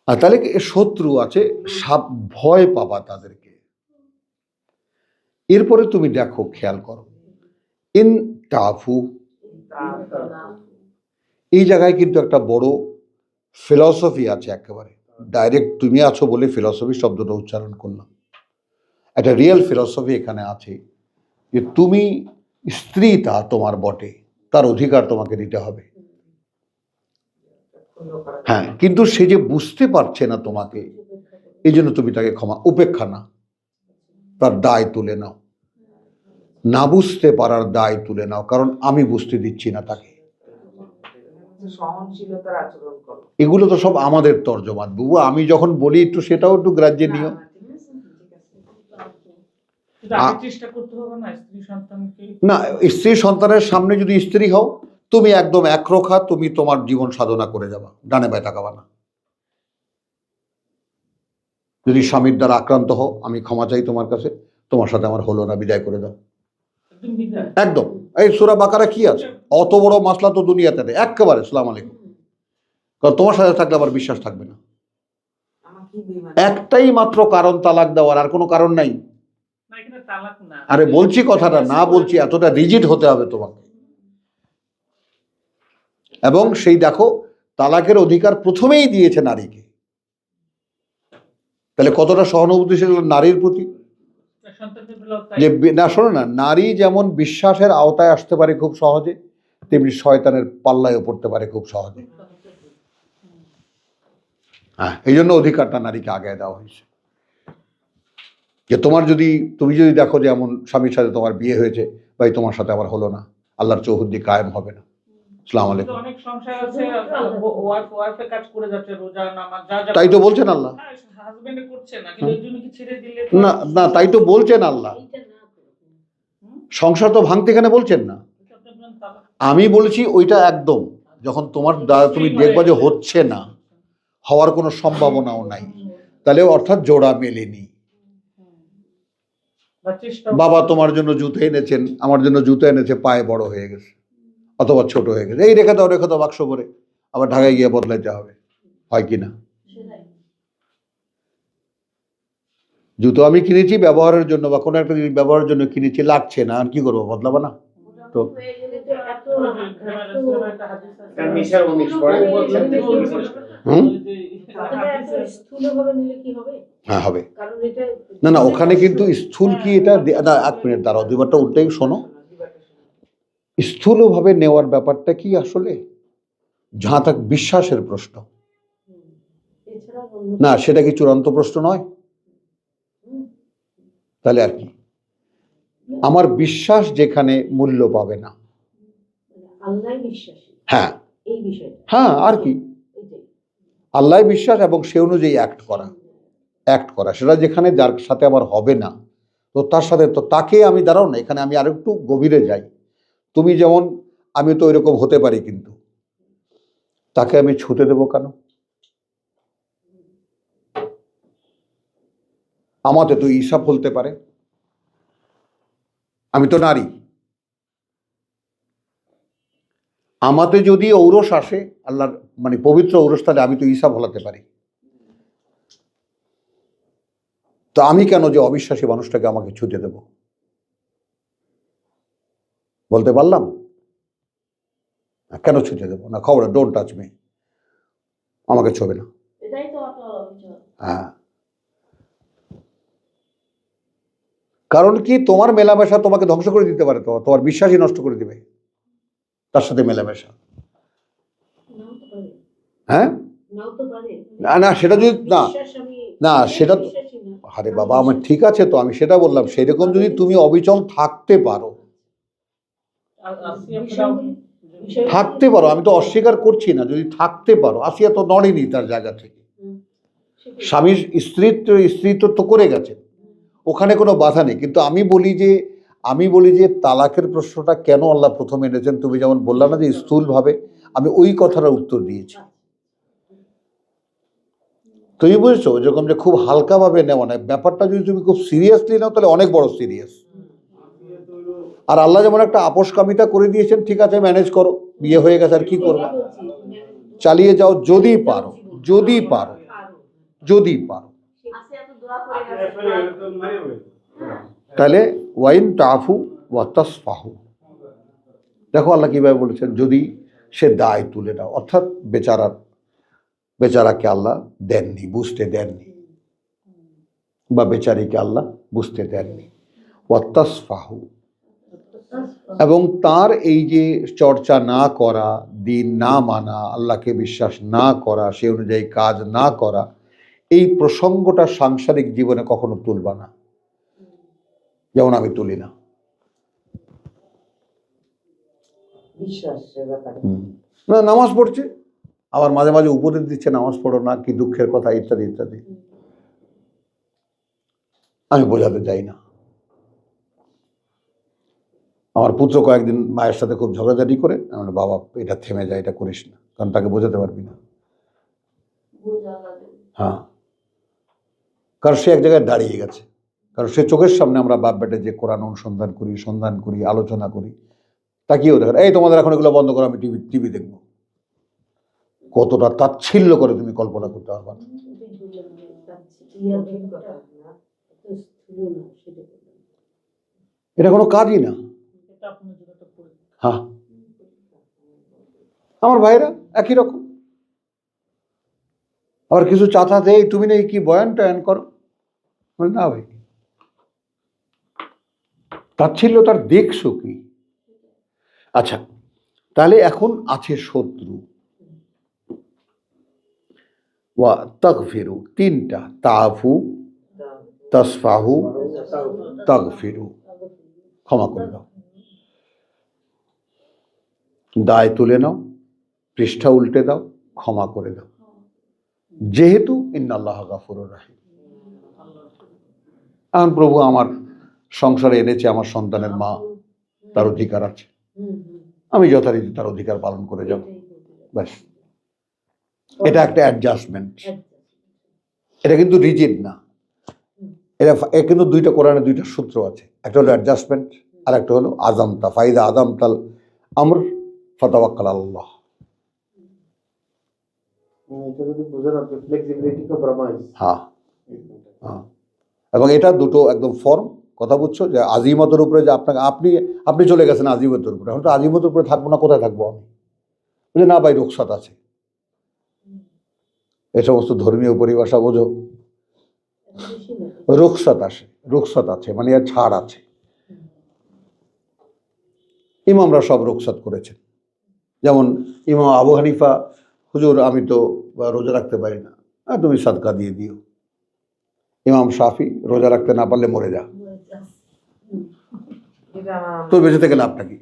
আর তাহলে কি শত্রু আছে, ভয় পাবা তাদেরকে। এরপরে তুমি দেখো, খেয়াল করো, ইন তাফু, এই জায়গায় কিন্তু একটা বড় ফিলসফি আছে। একেবারে ডাইরেক্ট তুমি আছো বলে ফিলসফি শব্দটা উচ্চারণ করলাম। একটা রিয়েল ফিলসফি এখানে আছে যে তুমি স্ত্রী, তা তোমার বটে, তার অধিকার তোমাকে দিতে হবে। হ্যাঁ, কিন্তু সে যে বুঝতে পারছে না তোমাকে, এই জন্য তুমি তাকে উপেক্ষা না, তার দায় তুলে নাও, না বুঝতে পারার দায় তুলে নাও, কারণ আমি বুঝতে দিচ্ছি না তাকে। সহনশীলতার আচরণ করো। এগুলো তো সব আমাদের তর্জমা বুবু, আমি যখন বলি একটু সেটাও একটু গ্রাহ্যে নিও। কিন্তু আগে চেষ্টা করতে হবে না স্ত্রী সন্তানকে। না, স্ত্রী সন্তানের সামনে যদি স্ত্রী হও তুমি একদম একরোখা, তুমি তোমার জীবন সাধনা করে যাবা, ডানে বায়ে তাকাবা না। যদি স্বামীর দ্বারা আক্রান্ত হও, আমি ক্ষমা চাই তোমার কাছে, তোমার সাথে আমার হলো না, বিদায় করে দাও একদম বিদায়। একদম। এই সূরা বাকারা কি আছে? অত বড় মাসলা তো দুনিয়াতে নেই, একেবারে সালাম আলাইকুম। কারণ তোমার সাথে থাকলে আবার বিশ্বাস থাকবে না। আমার কি বেইমান। একটাই মাত্র কারণ তালাক দেওয়ার, আর কোনো কারণ নাই। না, এখানে তালাক না। আরে বলছি কথাটা, না বলছি এতটা রিজিড হতে হবে তোমাকে। এবং সেই দেখো, তালাকের অধিকার প্রথমেই দিয়েছে নারীকে, তাহলে কতটা সহানুভূতিশীল নারীর প্রতি। সন্তানদের বেলাও তাই। যে না, শোনো না, নারী যেমন বিশ্বাসের আওতায় আসতে পারে খুব সহজে, তেমনি শয়তানের পাল্লায়ও পড়তে পারে খুব সহজে। হ্যাঁ, এই জন্য অধিকারটা নারীকে আগে দেওয়া হয়েছে। যে তুমি যদি দেখো যে এমন স্বামীর সাথে তোমার বিয়ে হয়েছে, ভাই তোমার সাথে আবার হলো না, আল্লাহর চৌহদ্দি কায়েম হবে না। আসসালামু কিন্তু আলাইকুম। অনেক সংসার আছে, ওয়াইফে কাজ করে যাচ্ছে, রোজা নামাজ যা যা তাই তো বলছেন আল্লাহ। হাজবেন্ডে করছে না, কিন্তু এর জন্য কি ছেড়ে দিলে না না, তাই তো বলছেন আল্লাহ। সংসার তো ভাঙতে এখানে বলছেন না। আপনি বলেন তালাক। আমি বলছি ওইটা একদম, যখন তোমার দ্বারা তুমি দেখবা যে হচ্ছে না, হওয়ার কোনো সম্ভাবনাও নাই, তাহলে অর্থাৎ জোড়া মেলেনি। বা চেষ্টা বাবা তোমার জন্য জুতো এনেছেন, আমার জন্য জুতো এনেছে, পায়ে বড় হয়ে গেছে অথবা ছোট হয়ে গেছে, এই রেখে দাও বাক্স করে, আবার ঢাকায় গিয়ে বদলাইতে হবে, হয় কি না? জুতো আমি কিনেছি ব্যবহারের জন্য, বা কোনো একটা জিনিস ব্যবহারের জন্য কিনেছি, লাগছে না, আর কি করবো, বদলাবো না? তো হয়ে গেলে তো এত এটা মিশার উনিশ পরে বলছেন যে কি প্রশ্ন? হুম? কথাটা এত স্থূলভাবে নিলে কি হবে? হ্যাঁ হবে। কারণ এটা না না, ওখানে কিন্তু স্থূল কি এটা না, এক মিনিট দাঁড়াও, দুবারটা উল্টেই শোনো। স্থূলভাবে নেওয়ার ব্যাপারটা কি আসলে, যাহা তাক বিশ্বাসের প্রশ্ন এছাড়া অন্য না, সেটা কি চূড়ান্ত প্রশ্ন নয়? তাহলে আর কি, আমার বিশ্বাস যেখানে মূল্য পাবে না। আল্লাহ বিশ্বাসী হ্যাঁ এই বিষয়টা হ্যাঁ, আর কি, এটাই। আল্লাহ বিশ্বাস এবং সে অনুযায়ী অ্যাক্ট করা, সেটা যেখানে যার সাথে আমার হবে না, তো তার সাথে তো তাকে আমি দাঁড়াও না, এখানে আমি আরেকটু গভীরে যাই। তুমি যেমন, আমি তো ওইরকম হতে পারি, কিন্তু তাকে আমি ছুতে দেবো কেন? আমাতে তো ঈসা ফলতে পারে, আমি তো নারী, আমাতে যদি ঔরস আসে, আল্লাহর মানে পবিত্র ঔরস, তাহলে আমি তো ঈসা ফলাতে পারি। তো আমি কেন যে অবিশ্বাসী মানুষটাকে আমাকে ছুতে দেব? বলতে পারলাম কেন ছুতে দেবো না? খবর, ডোন্ট টাচ মি, আমাকে ছবে না। এটাই তো অটল অবিচল। হ্যাঁ, কারণ কি, তোমার মেলামেশা তোমাকে ধ্বংস করে দিতে পারে, তোমার বিশ্বাসই নষ্ট করে দিবে তার সাথে মেলামেশা। নাও তো পারে, হ্যাঁ, নাও তো পারে। না না, সেটা যদি না, বিশ্বাস আমি- না, সেটা তো- বিশ্বাসী না। আরে বাবা, আমার ঠিক আছে তো, আমি সেটা বললাম, সেরকম যদি তুমি অবিচল থাকতে পারো, বিষয়গুলি- বিষয়গুলি- থাকতে পারো, আমি তো অস্বীকার করছি না, যদি থাকতে পারো, আসিয়া তো নড়েনি তার জায়গা থেকে, সেটাই। স্বামীর স্ত্রীত্ব তো করে গেছেন, ওখানে কোনো বাধা নেই। কিন্তু আমি বলি যে তালাকের প্রশ্নটা কেন আল্লাহ প্রথমে এনেছেন, তুমি যেমন বললা না যে স্থূলভাবে, আমি ওই কথাটার উত্তর দিয়েছি। তুমি বুঝছো, যেরকম যে খুব হালকাভাবে নেওয়া নয়, ব্যাপারটা যদি তুমি খুব সিরিয়াসলি নাও, তাহলে অনেক বড় সিরিয়াস। আর আল্লাহ যেমন একটা আপোষকামিতা করে দিয়েছেন, ঠিক আছে ম্যানেজ করো, বিয়ে হয়ে গেছে, আর কি করবো, চালিয়ে যাও, যদি পারো, যদি পারো, যদি পারো। আসিয়া তো দোয়া করে গেছে। তাহলে ওয়াইন তাফু ওয়া তাসফাহু, দেখো আল্লাহ কিভাবে বলেছেন, যদি সে দায় তুলে নাও, অর্থাৎ বেচারাকে আল্লাহ দেননি, বুঝতে দেননি, বা বেচারিকে আল্লাহ বুঝতে দেননি, ওয়া তাসফাহু, এবং তার এই যে চর্চা না করা, দিন না মানা, আল্লাহকে বিশ্বাস না করা, সে অনুযায়ী কাজ না করা, এই প্রসঙ্গটা সাংসারিক জীবনে কখনো তুলবা না, যেমন আমি তুলি না। বিশ্বাসের ব্যাপারে না, নামাজ পড়ছে, আবার মাঝে মাঝে উপদেশ দিচ্ছে নামাজ পড়ো না, কি দুঃখের কথা, ইত্যাদি ইত্যাদি, আমি বোঝাতে চাই না। আমার পুত্র কয়েকদিন মায়ের সাথে খুব ঝগড়াঝাটি করে, আমি বললাম, বাবা এটা থেমে যায়, এটা করিস না, কারণ তাকে বোঝাতে পারবি না। বোঝা লাগে। হ্যাঁ, কারণ সে এক জায়গায় দাঁড়িয়ে গেছে, কারণ সে চোখের সামনে আমরা বাপ বেটে যে কোরআন অনুসন্ধান করি, সন্ধান করি, আলোচনা করি, তাকিয়েও দেখেন এই তোমাদের এখন এগুলো বন্ধ করো, আমি টিভি দেখবো। কতটা তাচ্ছিল্য করে তুমি কল্পনা করতে পারবা না। ইয়ার ব্যাপারটা এত স্থূল না, সেটা বললাম। এটা কোনো কাজই না। এটা আপনার জন্য একটা পরীক্ষা। হ্যাঁ, আমার ভাইরা একই রকম। আবার কিছু চাচা দেয়, তুমি নাকি কি বয়ান টয়ান করো, বলে, না ভাই, তাচ্ছিল্য তার দেখছো কি? আচ্ছা, তাহলে এখন আছে শত্রু। ওয়া তাগফিরু, তিনটা, তাফু, তাসফাহু, তাগফিরু, ক্ষমা করে দাও। দায় তুলে নাও, পৃষ্ঠা উল্টে দাও, ক্ষমা করে দাও, যেহেতু ইন্নাল্লাহ গাফুরুর রাহিম। এখন প্রভু আমার সংসারে এনেছে, আমার সন্তানের মা, তার অধিকার আছে, আমি যথারীতি তার অধিকার পালন করে যাব, ব্যাস। এটা একটা অ্যাডজাস্টমেন্ট, এটা কিন্তু রিজিড না। এটা কিন্তু দুইটা কোরআনে দুইটা সূত্র আছে, একটা হলো অ্যাডজাস্টমেন্ট, আর একটা হলো আজামতা, ফাইদা আজামতাল আমর ফাতাওয়াক্কাল আল্লাহ। এটা যদি বোঝেন আপনি ফ্লেক্সিবিলিটি কম্প্রোমাইজ। হ্যাঁ, হ্যাঁ, এবং এটা দুটো একদম ফর্ম, কথা বুঝছো, যে আজিমতের উপরে যে আপনাকে আপনি চলে গেছেন আজিমতের উপরে, এখন তো আজিমতের উপরে থাকবো না, কোথায় থাকবো আমি? বলে না ভাই, রুখসাত আছে। এ সমস্ত ধর্মীয় পরিভাষা বোঝো, রুখসাত আছে মানে এর ছাড় আছে। ইমামরা সব রুখসাত করেছেন, যেমন ইমাম আবু হানিফা, হুজুর আমি তো রোজা রাখতে পারি না, তুমি সাদকা দিয়ে দিও। ইমাম শাফি, রোজা রাখতে না পারলে মরে যা, তোর বেঁচে থেকে লাভটা কি?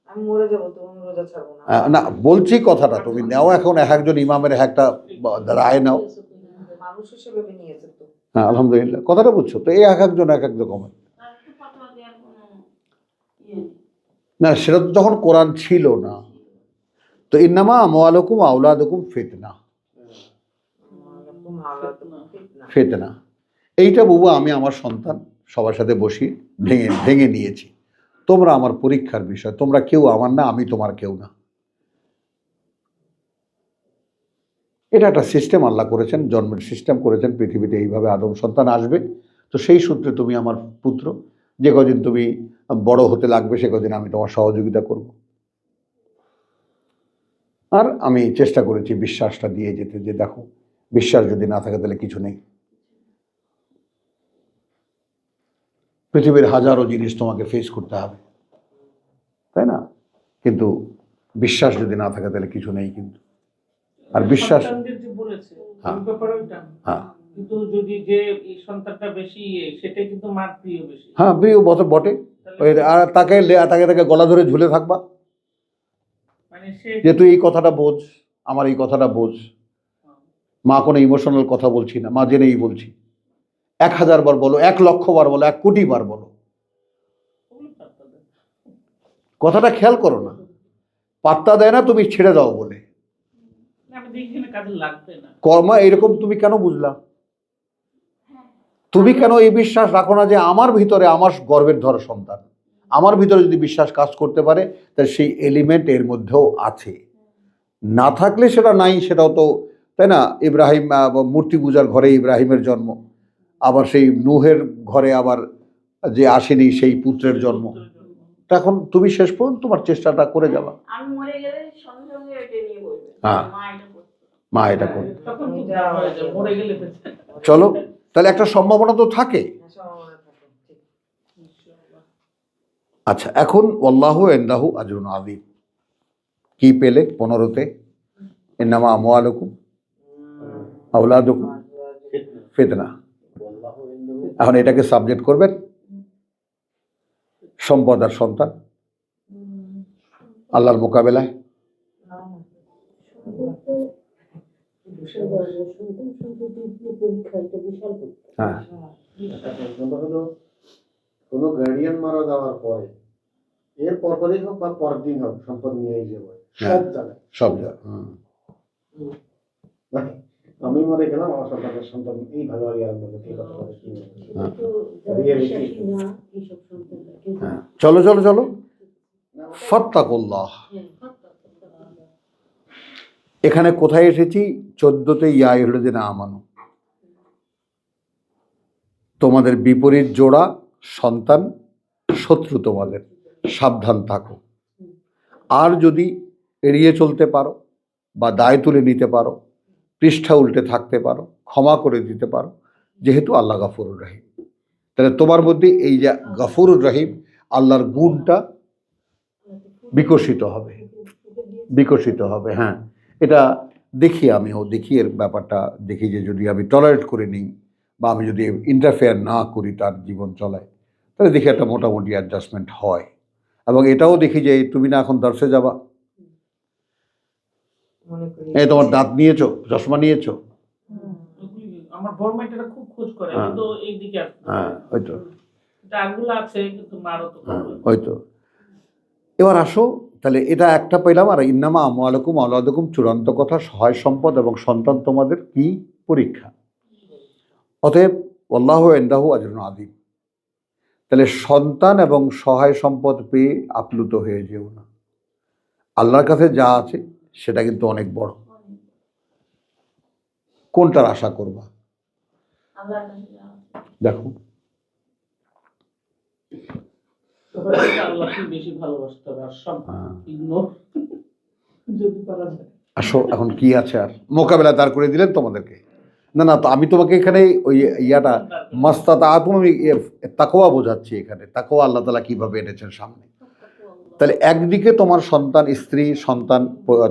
আমি মরে যাবো, তুমি রোজা ছাড়বো না। না, বলছি কথাটা তুমি নেও, এখন এক একজন ইমামের একটা রায় নাও। মানুষ হিসেবে নিয়েছে তো। হ্যাঁ, আলহামদুলিল্লাহ, কথাটা বুঝছো তো, এই এক একজন এক এক রকমের। আর একটু ফতোয়া দেওয়ার কোনো ইয়ে নেই। না, সেটা তো তখন কোরআন ছিল না। তো ইন্নামা আমওয়ালুকুম আওলাদুকুম ফিতনা, ফিতনা, এইটা বাবু আমি আমার সন্তান সবার সাথে বসি ভেঙে নিয়েছি। তোমরা আমার পরীক্ষার বিষয়, তোমরা কেউ আমার না, আমি তোমার কেউ না। এটা একটা সিস্টেম আল্লাহ করেছেন, জন্মের সিস্টেম করেছেন, পৃথিবীতে এইভাবে আদম সন্তান আসবে। তো সেই সূত্রে তুমি আমার পুত্র, যে কদিন তুমি বড় হতে লাগবে সে কদিন আমি তোমার সহযোগিতা করব। আর আমি চেষ্টা করেছি বিশ্বাসটা দিয়ে যেতে, যে দেখো বিশ্বাস যদি না থাকে তাহলে কিছু নেই। পৃথিবীর হাজারো জিনিস তোমাকে ফেস করতে হবে, তাই না? কিন্তু বিশ্বাস যদি না থাকে তাহলে কিছু নেই কিন্তু। আর বিশ্বাস, সন্তানদের যে বলেছে হ্যাঁ, ওই ব্যাপারে ওইটা। হ্যাঁ, কিন্তু যদি যে এই সন্তানটা বেশি সেটা কিন্তু মার প্রিয় বেশি। হ্যাঁ, প্রিয় বটে। ওই আর তাকে গলা ধরে ঝুলে থাকবা, মানে সে যে তুই এই কথাটা বোঝ, আমার এই কথাটা বোঝ। মা কোনো ইমোশনাল কথা বলছি না, মা জেনেই বলছি। 1000 বার বলো, 1,00,000 বার বলো, 1 কোটি বার বলো, কথাটা খেয়াল করো না। পাত্তা দেয় না, তুমি ছেড়ে দাও বলে। আমি দেখি না কাজে লাগবে না। কর্মা এরকম তুমি কেন বুঝলা? তুমি কেন এই বিশ্বাস রাখো না যে আমার ভিতরে আমার গর্বের ধরা সন্তান, আমার ভিতরে যদি বিশ্বাস কাজ করতে পারে তাহলে সেই এলিমেন্ট এর মধ্যেও আছে, না থাকলে সেটা নাই, সেটাও তো, তাই না? ইব্রাহিম মূর্তি পূজার ঘরে ইব্রাহিমের জন্ম, আবার সেই নূহের ঘরে আবার যে আসেনি সেই পুত্রের জন্ম। এখন তুমি শেষ পর্যন্ত তোমার চেষ্টাটা করে যাবা। আমি মরে গেলে সঙ্গে সঙ্গে এটা নিয়ে বলবে হ্যাঁ, মা এটা করছে। মা এটা করে। তখন কি হয়ে যায়, মরে গেলে বেঁচে। চলো, তাহলে একটা সম্ভাবনা তো থাকে। আচ্ছা, এখন আল্লাহু ইনদাহু আজরুন আযীম, কি পেলে 15তে? ইন্নামা আমওয়ালুকুম আওলাদুকুম ফিতনা। এখন এটাকে সাবজেক্ট করবেন সম্পদ আর সন্তান আল্লাহর মোকাবেলায়। হ্যাঁ, কোনো গার্ডিয়ান মারা যাওয়ার পরে এর পরপরই হোক বা পরের দিন হোক সম্পদ নিয়ে যাবো হ্যাঁ। সব জায়গায়। সব জায়গায় মানে আমি মরে গেলাম, আমার সন্তান এই ভাগাভাগি আরম্ভ করতে এই কথা বলে কি বলবো? সেটা তো যারা Reality. বিশ্বাসী না এইসব সন্তানরা কিন্তু হ্যাঁ, চলো চলো চলো, না, ওটা- ফাত্তাকুল্লাহ। হ্যাঁ, এখানে কোথায় এসেছি? 14তে ইয়া আইয়ুহাল্লাযীনা আমানু, তোমাদের বিপরীত জোড়া সন্তান শত্রু, তোমাদের সাবধান থাকো। আর যদি এড়িয়ে চলতে পারো বা দায় তুলে নিতে পারো, পৃষ্ঠা উল্টে থাকতে পারো, ক্ষমা করে দিতে পারো, যেহেতু আল্লাহ গফুরুর রহিম, তাহলে তোমার মধ্যে এই যে গফুরুর রহিম আল্লাহর গুণটা বিকশিত হবে, বিকশিত হবে। হ্যাঁ, এটা দেখি, আমিও দেখি এর ব্যাপারটা, দেখি যে যদি আমি টলারেট করে নিই বা আমি যদি ইন্টারফেয়ার না করি তার জীবন চলায়, তাহলে দেখি একটা মোটামুটি অ্যাডজাস্টমেন্ট হয়। এবং এটাও দেখি যে তুমি না এখন দর্শে যাবা, মনে করি এই তোমার দাঁত নিয়েছো, চশমা নিয়েছো, আমার বড় মেয়েটা খুব খোঁজ করে, হ্যাঁ। কিন্তু এইদিকে আসতে হ্যাঁ ওই তো, দাগগুলো আছে কিন্তু মারও তো হ্যাঁ করবে। ওই তো। এবার আসো, তাহলে এটা একটা পেলাম। আর ইন্নামা আমওয়ালুকুম আওলাদুকুম, চূড়ান্ত কথা, সহায় সম্পদ এবং সন্তান তোমাদের কি পরীক্ষা। অতএব আল্লাহু ইনদাহু আজরুন আযীম, তাহলে সন্তান এবং সহায় সম্পদ পেয়ে আপ্লুত হয়ে যেও না। আল্লাহর কাছে যা আছে সেটা কিন্তু অনেক বড়। কোনটার আশা করবা? আল্লাহর কাছে যাওয়া। দেখো, সবার থেকে আল্লাহকে বেশি ভালোবাসতে হবে, আর সব ইগনোর যদি পারা যায়। আসো, এখন কি আছে আর? মোকাবেলা দাঁড় করে দিলেন তোমাদেরকে। না না, তো আমি তোমাকে এখানে ওই ইয়াটা মাস্তাতা আতুম, আমি তাকওয়া বোঝাচ্ছি এখানে। তাকওয়া আল্লাহ তাআলা কিভাবে এনেছেন সামনে। তাহলে একদিকে তোমার সন্তান, স্ত্রী, সন্তান,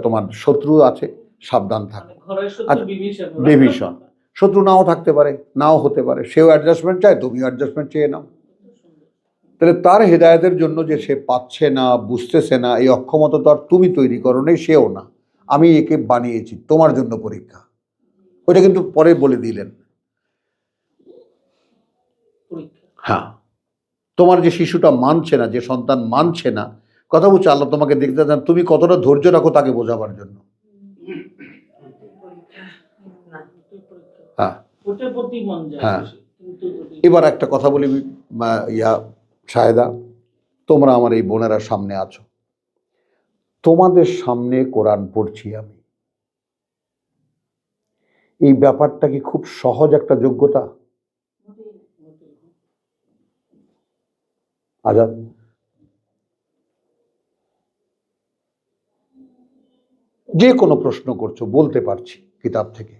তোমার শত্রু আছে, সাবধান থাকো। মানে ঘরের আর শত্রু বিভীষণ। বিভীষণ, শত্রু নাও থাকতে পারে, নাও হতে পারে, সেও অ্যাডজাস্টমেন্ট চায়, তুমিও অ্যাডজাস্টমেন্ট চেয়ে নাও। তাহলে তার হেদায়েতের জন্য যে সে পাচ্ছে না, বুঝতেছে না, এই অক্ষমতা তো আর তুমি তৈরি করো নাই, সেও না, আমি একে বানিয়েছি তোমার জন্য পরীক্ষা। ওইটা কিন্তু পরে বলে দিলেন। পরীক্ষা। হ্যাঁ, তোমার যে শিশুটা মানছে না, যে সন্তান মানছে না, কথা বলছে, আল্লাহ তোমাকে দেখতে চান তুমি কতটা ধৈর্য রাখো তাকে বোঝাবার জন্য। না হ্যাঁ, ওটার প্রতি মন যায় হ্যাঁ। বেশি, কিন্তু যদি- এবার একটা কথা বলি, ইয়া শাহেদা, তোমরা আমার এই বোনেরা সামনে আছো, তোমাদের সামনে কোরআন পড়ছি আমি। এই ব্যাপারটা কি খুব সহজ একটা যোগ্যতা? আজাদ, যে কোনো প্রশ্ন করছো বলতে পারছি কিতাব থেকে।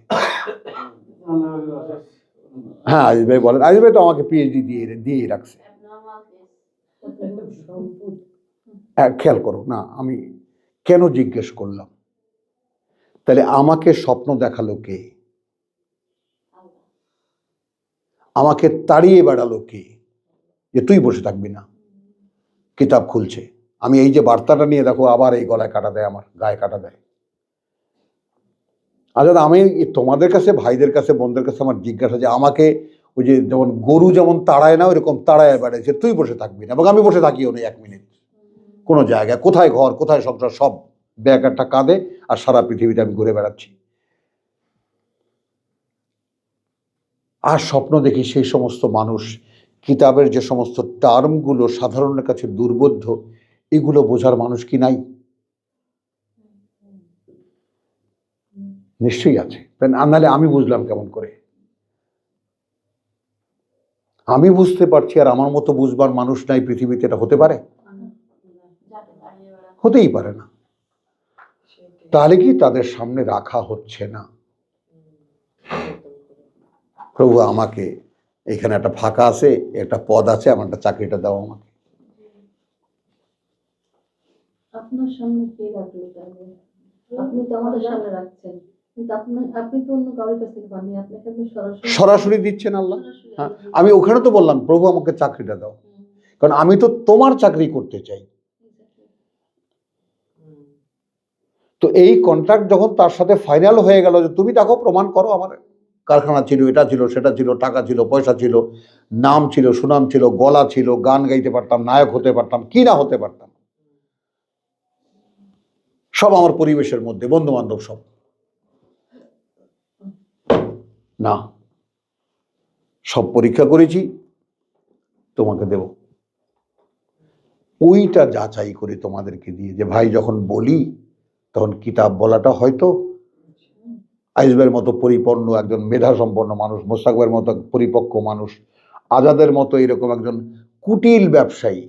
হ্যাঁ, আজিজ ভাই বলেন। আজিজ ভাই তো আমাকে পিএইচডি দিয়েই রাখছে। সম্পদ খেয়াল করো না, আমি কেন জিজ্ঞেস করলাম? তাহলে আমাকে স্বপ্ন দেখালো কে? আমাকে তাড়িয়ে বেড়ালো কে যে তুই বসে থাকবি না? কিতাব খুলছে, আমি এই যে বার্তাটা নিয়ে দেখো, আবার এই গলায় কাটা দেয়, আমার গায়ে কাটা দেয়। আচ্ছা, আমি তোমাদের কাছে, ভাইদের কাছে, বোনদের কাছে আমার জিজ্ঞাসা, যে আমাকে ওই যে যেমন গরু যেমন তাড়ায় না, ওইরকম তাড়ায় বেড়াইছে, তুই বসে থাকবি না। এবং আমি বসে থাকিও না 1 মিনিট কোনো জায়গায়, কোথায় ঘর, কোথায় সংসার, সব ব্যাগ একটা কাঁধে, আর সারা পৃথিবীতে আমি ঘুরে বেড়াচ্ছি। আর স্বপ্ন দেখি সেই সমস্ত মানুষ, কিতাবের যে সমস্ত টার্মগুলো সাধারণের কাছে দুর্বোধ্য, এগুলো বোঝার মানুষ কি নাই? নিশ্চয়ই আছে। নাহলে আমি বুঝলাম কেমন করে? আমি বুঝতে পারছি আর আমার মতো বুঝবার মানুষ নাই পৃথিবীতে, এটা হতে পারে? যাকে দাঁড়িয়ে বেড়া হতেই পারে না। সেটাই। তাহলে কি তাদের সামনে রাখা হচ্ছে না? প্রভু, আমাকে এখানে একটা ফাঁকা আছে, একটা পদ আছে, আমার একটা চাকরিটা দাও আমাকে। আপনার সামনে কে রাখলো তাহলে? আপনি তো আমাদের সামনে রাখছেন, কিন্তু আপনি তো অন্য কারোর কাছ থেকে পাননি, আপনাকে আপনি সরাসরি সরাসরি দিচ্ছেন আল্লাহ। সরাসরি হ্যাঁ, আল্লাহ আমি ওখানে তো বললাম, প্রভু আমাকে চাকরিটা দাও, হুম, কারণ আমি তো তোমার চাকরি করতে চাই। exactly. তো এই কন্ট্রাক্ট যখন তার সাথে ফাইনাল হয়ে গেল, যে তুমি দেখো প্রমাণ করো, আমার কারখানা ছিল, এটা ছিল, সেটা ছিল, টাকা ছিল, পয়সা ছিল, নাম ছিল, সুনাম ছিল, গলা ছিল, গান গাইতে পারতাম, নায়ক হতে পারতাম, কি না হতে পারতাম, সব আমার পরিবেশের মধ্যে, বন্ধু বান্ধব সব। না, সব পরীক্ষা করেছি, তোমাকে দেব। ওইটা যাচাই করি তোমাদেরকে দিয়ে, যে ভাই যখন বলি তখন কিতাব বলাটা হয়তো আইজবের মতো পরিপূর্ণ একজন মেধা সম্পন্ন মানুষ, মোস্তাকবের মতো পরিপক্ক মানুষ, আজাদের মতো এরকম একজন কুটিল ব্যবসায়ী,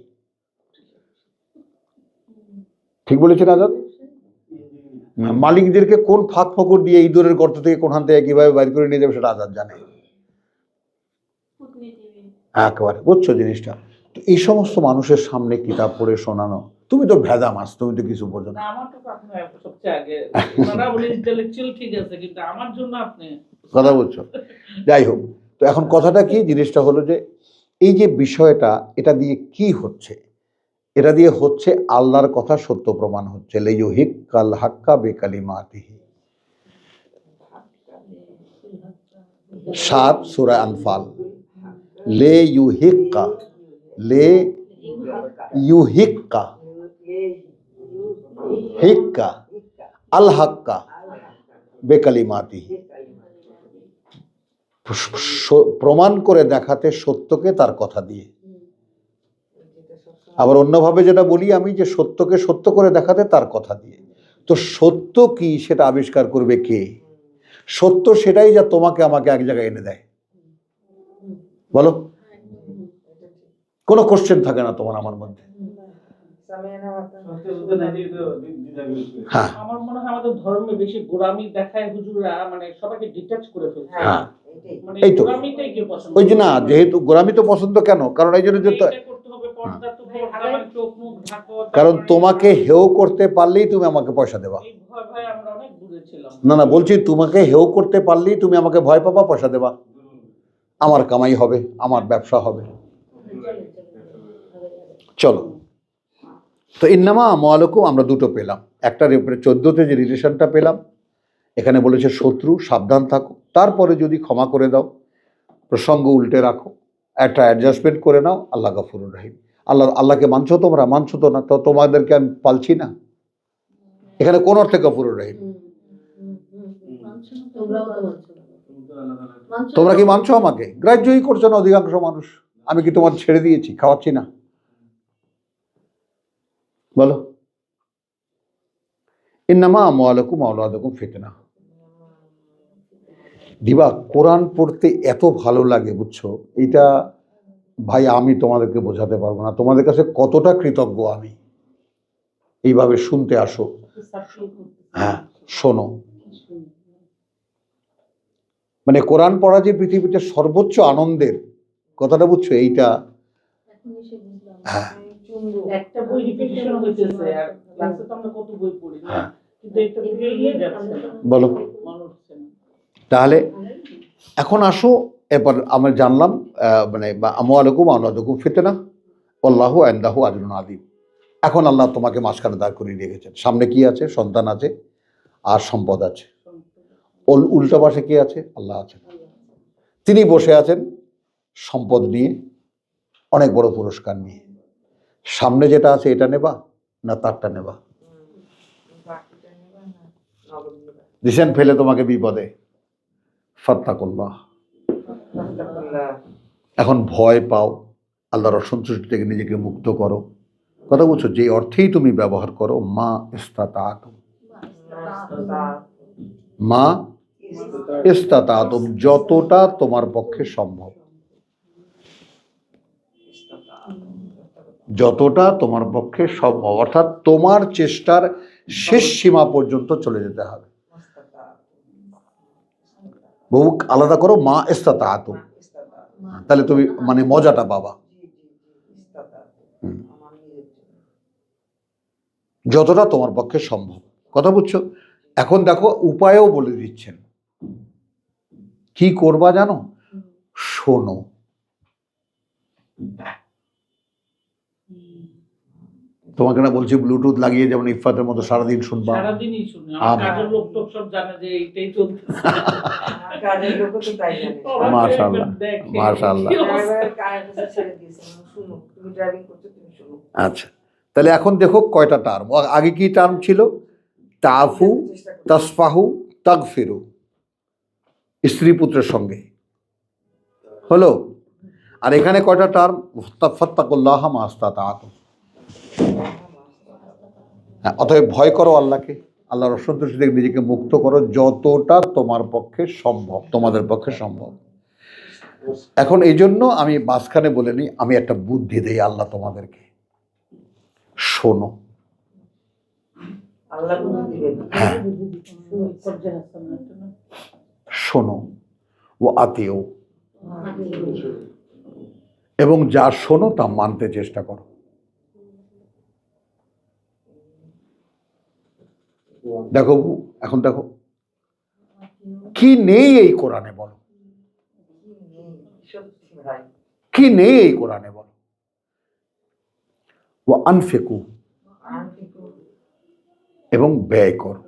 ঠিক বলেছেন আজাদ? মালিকদেরকে কোন ফাঁক ফকর দিয়ে ইঁদুরের গর্ত থেকে কোনখান থেকে কিভাবে বাইর করে নিয়ে যাবে সেটা আজাদ জানে কূটনীতিবিদ। একেবারে, বুঝছো জিনিসটা? তো এই সমস্ত মানুষের সামনে কিতাব পড়ে শোনানো, তুমি তো ভেদা মাছ, তুমি তো কিছু বোঝো না। না, আমার তো আপনার সবচেয়ে আগে ওনারা বলে ইন্টেলেকচুয়াল, ঠিক আছে, কিন্তু আমার জন্য আপনি কথা বলছো। যাই হোক, তো এখন কথাটা কি, জিনিসটা হলো যে এই যে বিষয়টা, এটা দিয়ে কি হচ্ছে? এটা দিয়ে হচ্ছে আল্লাহর কথা সত্য প্রমাণ হচ্ছে। লিইউহিক্কাল হাক্কা বিকালিমাতিহি, 7 সূরা আনফাল। লিইউহিক্কা, লিইউহিক্কা, হিক্কা আল হাক্কা বিকালিমাতিহি, প্রমাণ করে দেখাতে সত্যকে তার কথা দিয়ে। আবার অন্যভাবে যেটা বলি আমি, যে সত্যকে সত্য করে দেখাতে তার কথা দিয়ে। তো সত্য কি সেটা আবিষ্কার করবে কে? সত্য সেটাই যা তোমাকে আমাকে এক জায়গায় এনে দেয়। বলো, কোনো কোশ্চেন থাকে না তোমার আমার মধ্যে। হ্যাঁ, আমার মনে হয় আমাদের ধর্মে বেশি গোরামি দেখায় হুজুররা, মানে সবাইকে ডিটাচ করে ফেলছে। হ্যাঁ, মানে এই তো। গোরামিটাই কে পছন্দ ওই যে করে? না, যেহেতু গোরামি তো পছন্দ কেন? কারণ এই জন্য যে এইটা করতে হবে, পর্দা তো পর্দা, মানে চোখ মুখ ঢাকো, কারণ তারপরে তোমাকে হেও করতে পারলেই তুমি আমাকে পয়সা দেবা। এই ভয় ভয় আমরা অনেক দূরে ছিলাম। না না, বলছি তোমাকে হেও করতে পারলেই তুমি আমাকে ভয় পাবা, পয়সা দেবা, আমার কামাই হবে, আমার ব্যবসা হবে। চলো, তো ইন্নামা আমওয়ালুকুম আমরা দুটো পেলাম। একটার উপরে 14তে যে রিলেশনটা পেলাম, এখানে বলেছে শত্রু, সাবধান থাকো, তারপরে যদি ক্ষমা করে দাও, প্রসঙ্গ উল্টে রাখো, একটা অ্যাডজাস্টমেন্ট করে নাও, আল্লাহ গফুরুর রহিম। আল্লাহকে মানছো তোমরা? মানছো তো না, তো তোমাদেরকে আমি পালছি না। এখানে কোন অর্থে গফুরুর রহিম? তোমরা কি মানছো আমাকে? গ্রাহ্যই করছো না অধিকাংশ মানুষ। আমি কি তোমার ছেড়ে দিয়েছি, খাওয়াচ্ছি না? বলো। ইন্নামা আমওয়ালুকুম আওলাদুকুম ফিতনা। দিবা, কোরআন পড়তে এত ভালো লাগে, বুঝছো? এটা ভাই আমি তোমাদেরকে বোঝাতে পারবো না, তোমাদের কাছে কতটা কৃতজ্ঞ আমি। এইভাবে শুনতে আসো, হ্যাঁ শোনো। মানে কোরআন পড়া যে পৃথিবীতে সর্বোচ্চ আনন্দের, কথাটা বুঝছো? এইটা হ্যাঁ, একটা বই রিপিটিশন হইতেছে, আর ক্লাসে তো আমরা কত বই পড়ি না, কিন্তু এটা থেকে এগিয়ে যাচ্ছে না। বলো। মনে হচ্ছে না। তাহলে এখন আসো, এরপর আমরা জানলাম মানে আমওয়ালুকুম আওলাদুকুম ফিতনা আল্লাহু ইনদাহু আজরুন আযীম। এখন আল্লাহ তোমাকে মাঝখানে দাঁড় করিয়ে রেখেছেন। সামনে কি আছে? সন্তান আছে আর সম্পদ আছে। উল্টা পাশে কি আছে? আল্লাহ আছেন। তিনি বসে আছেন সম্পদ নিয়ে, অনেক বড় পুরস্কার নিয়ে। সামনে যেটা আছে এটা নেবা না তারটা নেবা? দিছেন ফেলে তোমাকে বিপদে। ফাত্তাকুল্লাহ। এখন ভয় পাও, আল্লাহর অসন্তুষ্টি থেকে নিজেকে মুক্ত করো। কথা বলছো, যে অর্থেই তুমি ব্যবহার করো, মা ইস্তাতাতুম, মা ইস্তাতাতুম, যতটা তোমার পক্ষে সম্ভব, যতটা তোমার পক্ষে সম্ভব, অর্থাৎ তোমার চেষ্টার শেষ সীমা পর্যন্ত চলে যেতে হবে। বহু আলাদা করো, মা ইস্তাতাতুম, তাহলে তুমি মানে মজাটা পাবা। যতটা তোমার পক্ষে সম্ভব, কথা বুঝছো? এখন দেখো উপায়ও বলে দিচ্ছেন। কি করবা জানো? শোনো। তোমাকে না বলছি ব্লুটুথ লাগিয়ে যেমন ইফাতের মতো সারাদিন শুনবা? সারাদিনই শুনি, আমার কাজের লোক টোক সব জানে যে এইটাই চলতেছে। কাজের লোক তো তাই জানে। মাশাআল্লাহ, মাশাআল্লাহ। শুনো, তুমি ড্রাইভিং করছো, তুমি শুনো। আচ্ছা, তাহলে এখন দেখো কয়টা টার্ম। আগে কি টার্ম ছিল? তাফু, তাসফাহু, তাগফিরু, স্ত্রী পুত্রের সঙ্গে হলো। আর এখানে কয়টা টার্ম? ফাত্তাকুল্লাহ মাস্তাতাতুম। হ্যাঁ, অতএব ভয় করো আল্লাহকে, আল্লাহর অসন্তুষ্টি থেকে নিজেকে মুক্ত করো যতটা তোমার পক্ষে সম্ভব, তোমাদের পক্ষে সম্ভব। এখন এই জন্য আমি মাঝখানে বলে নিই, আমি একটা বুদ্ধি দেই আল্লাহ তোমাদেরকে, শোনো। আল্লাহ বুদ্ধি দিবেন। হ্যাঁ, পর্যায়ে আসতাম না একটা না। শোনো, ও আতিও, এবং যা শোনো তা মানতে চেষ্টা করো। দেখো, এখন দেখো কি নেই এই কোরআনে, বলো সত্যি ভাই। কি নেই এই কোরআনে, বলো। ও আনফিকু, এবং ব্যয় করো,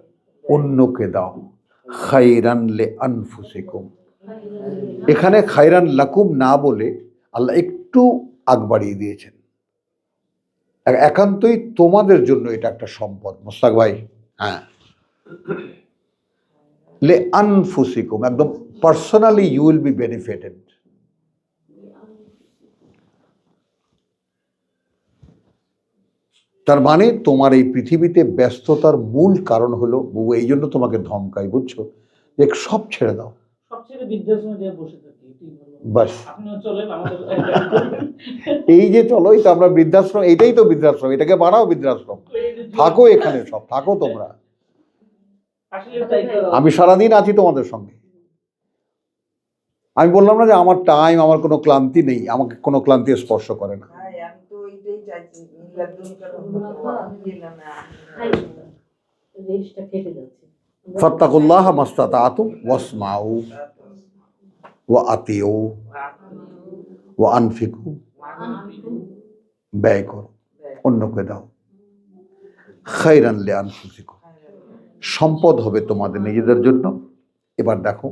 অন্যকে দাও। খাইরান লে আনফুসিকুম, এখানে খাইরান লাকুম না বলে আল্লাহ একটু আগ বাড়িয়ে দিয়েছেন। একান্তই তোমাদের জন্য এটা একটা সম্পদ। মোস্তাক ভাই, হ্যাঁ, লে আনফুসিকুম, একদম personally you will be benefited. তার মানে তোমার এই পৃথিবীতে ব্যস্ততার মূল কারণ হলো বউ, এই জন্য তোমাকে ধমকাই, বুঝছো, যে সব ছেড়ে দাও, সবচেয়ে বৃদ্ধাশ্রমে যে বসে থাকি, এটাই ভালো। বাস। আপনিও চলেন আমাদের এই যে চলো, এই তো আমরা বৃদ্ধাশ্রম, এইটাই তো বৃদ্ধাশ্রম, এটাকে বানাও বৃদ্ধাশ্রম, থাকো এখানে, সব থাকো তোমরা, আসলে তাই করা আমি সারাদিন আছি তোমাদের সঙ্গে। আমি বললাম না যে আমার টাইম, আমার কোনো ক্লান্তি নেই, আমাকে কোনো ক্লান্তি স্পর্শ করে না। ভাই আমি তো ওইটাই চাইছি, মিলাদুন কারণ দিলাম না। রেশটা কেটে যাচ্ছে। ফাত্তাকুল্লাহ মাস্তাতাতুম ওয়াসমাউ ওয়া আতিউ ওয়া আনফিকু, ব্যয় করো, অন্যকে দাও। খাইরান লি আনফুসিকুম, সম্পদ হবে তোমাদের নিজেদের জন্য। এবার দেখো,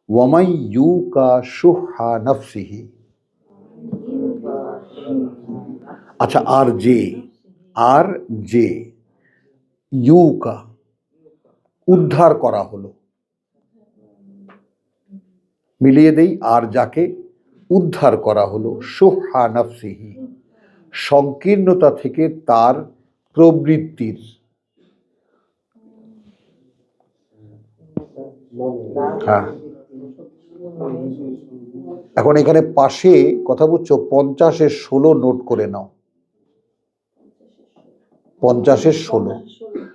ওয়ামাই ইউকা শুহা নাফসিহি, আচ্ছা, আর যে ইউকা উদ্ধার করা হলো, মিলিয়ে দেই, আর যাকে উদ্ধার করা হলো, শুহা নাফসিহি, সংকীর্ণতা থেকে তার প্রবৃত্তির। হ্যাঁ, এখন এখানে পাশে কথা বুঝছো, 50-এর 16 নোট করে নাও। 50-এর 16,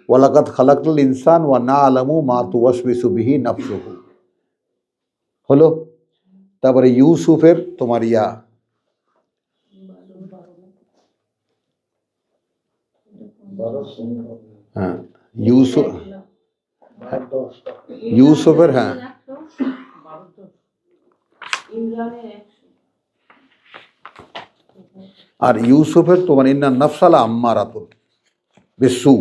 ওয়ালাকাদ খালাকনাল ইনসান ওয়া না'লামু মা তুওয়াসবিসু বিহি নাফসুহু, হলো। তারপরে ইউসুফের তোমার ইয়া, হ্যাঁ, ইউসুফের, হ্যাঁ, আর ইউসুফের তোমার ইন্না নাফসালা আম্মারাতুন বিসু।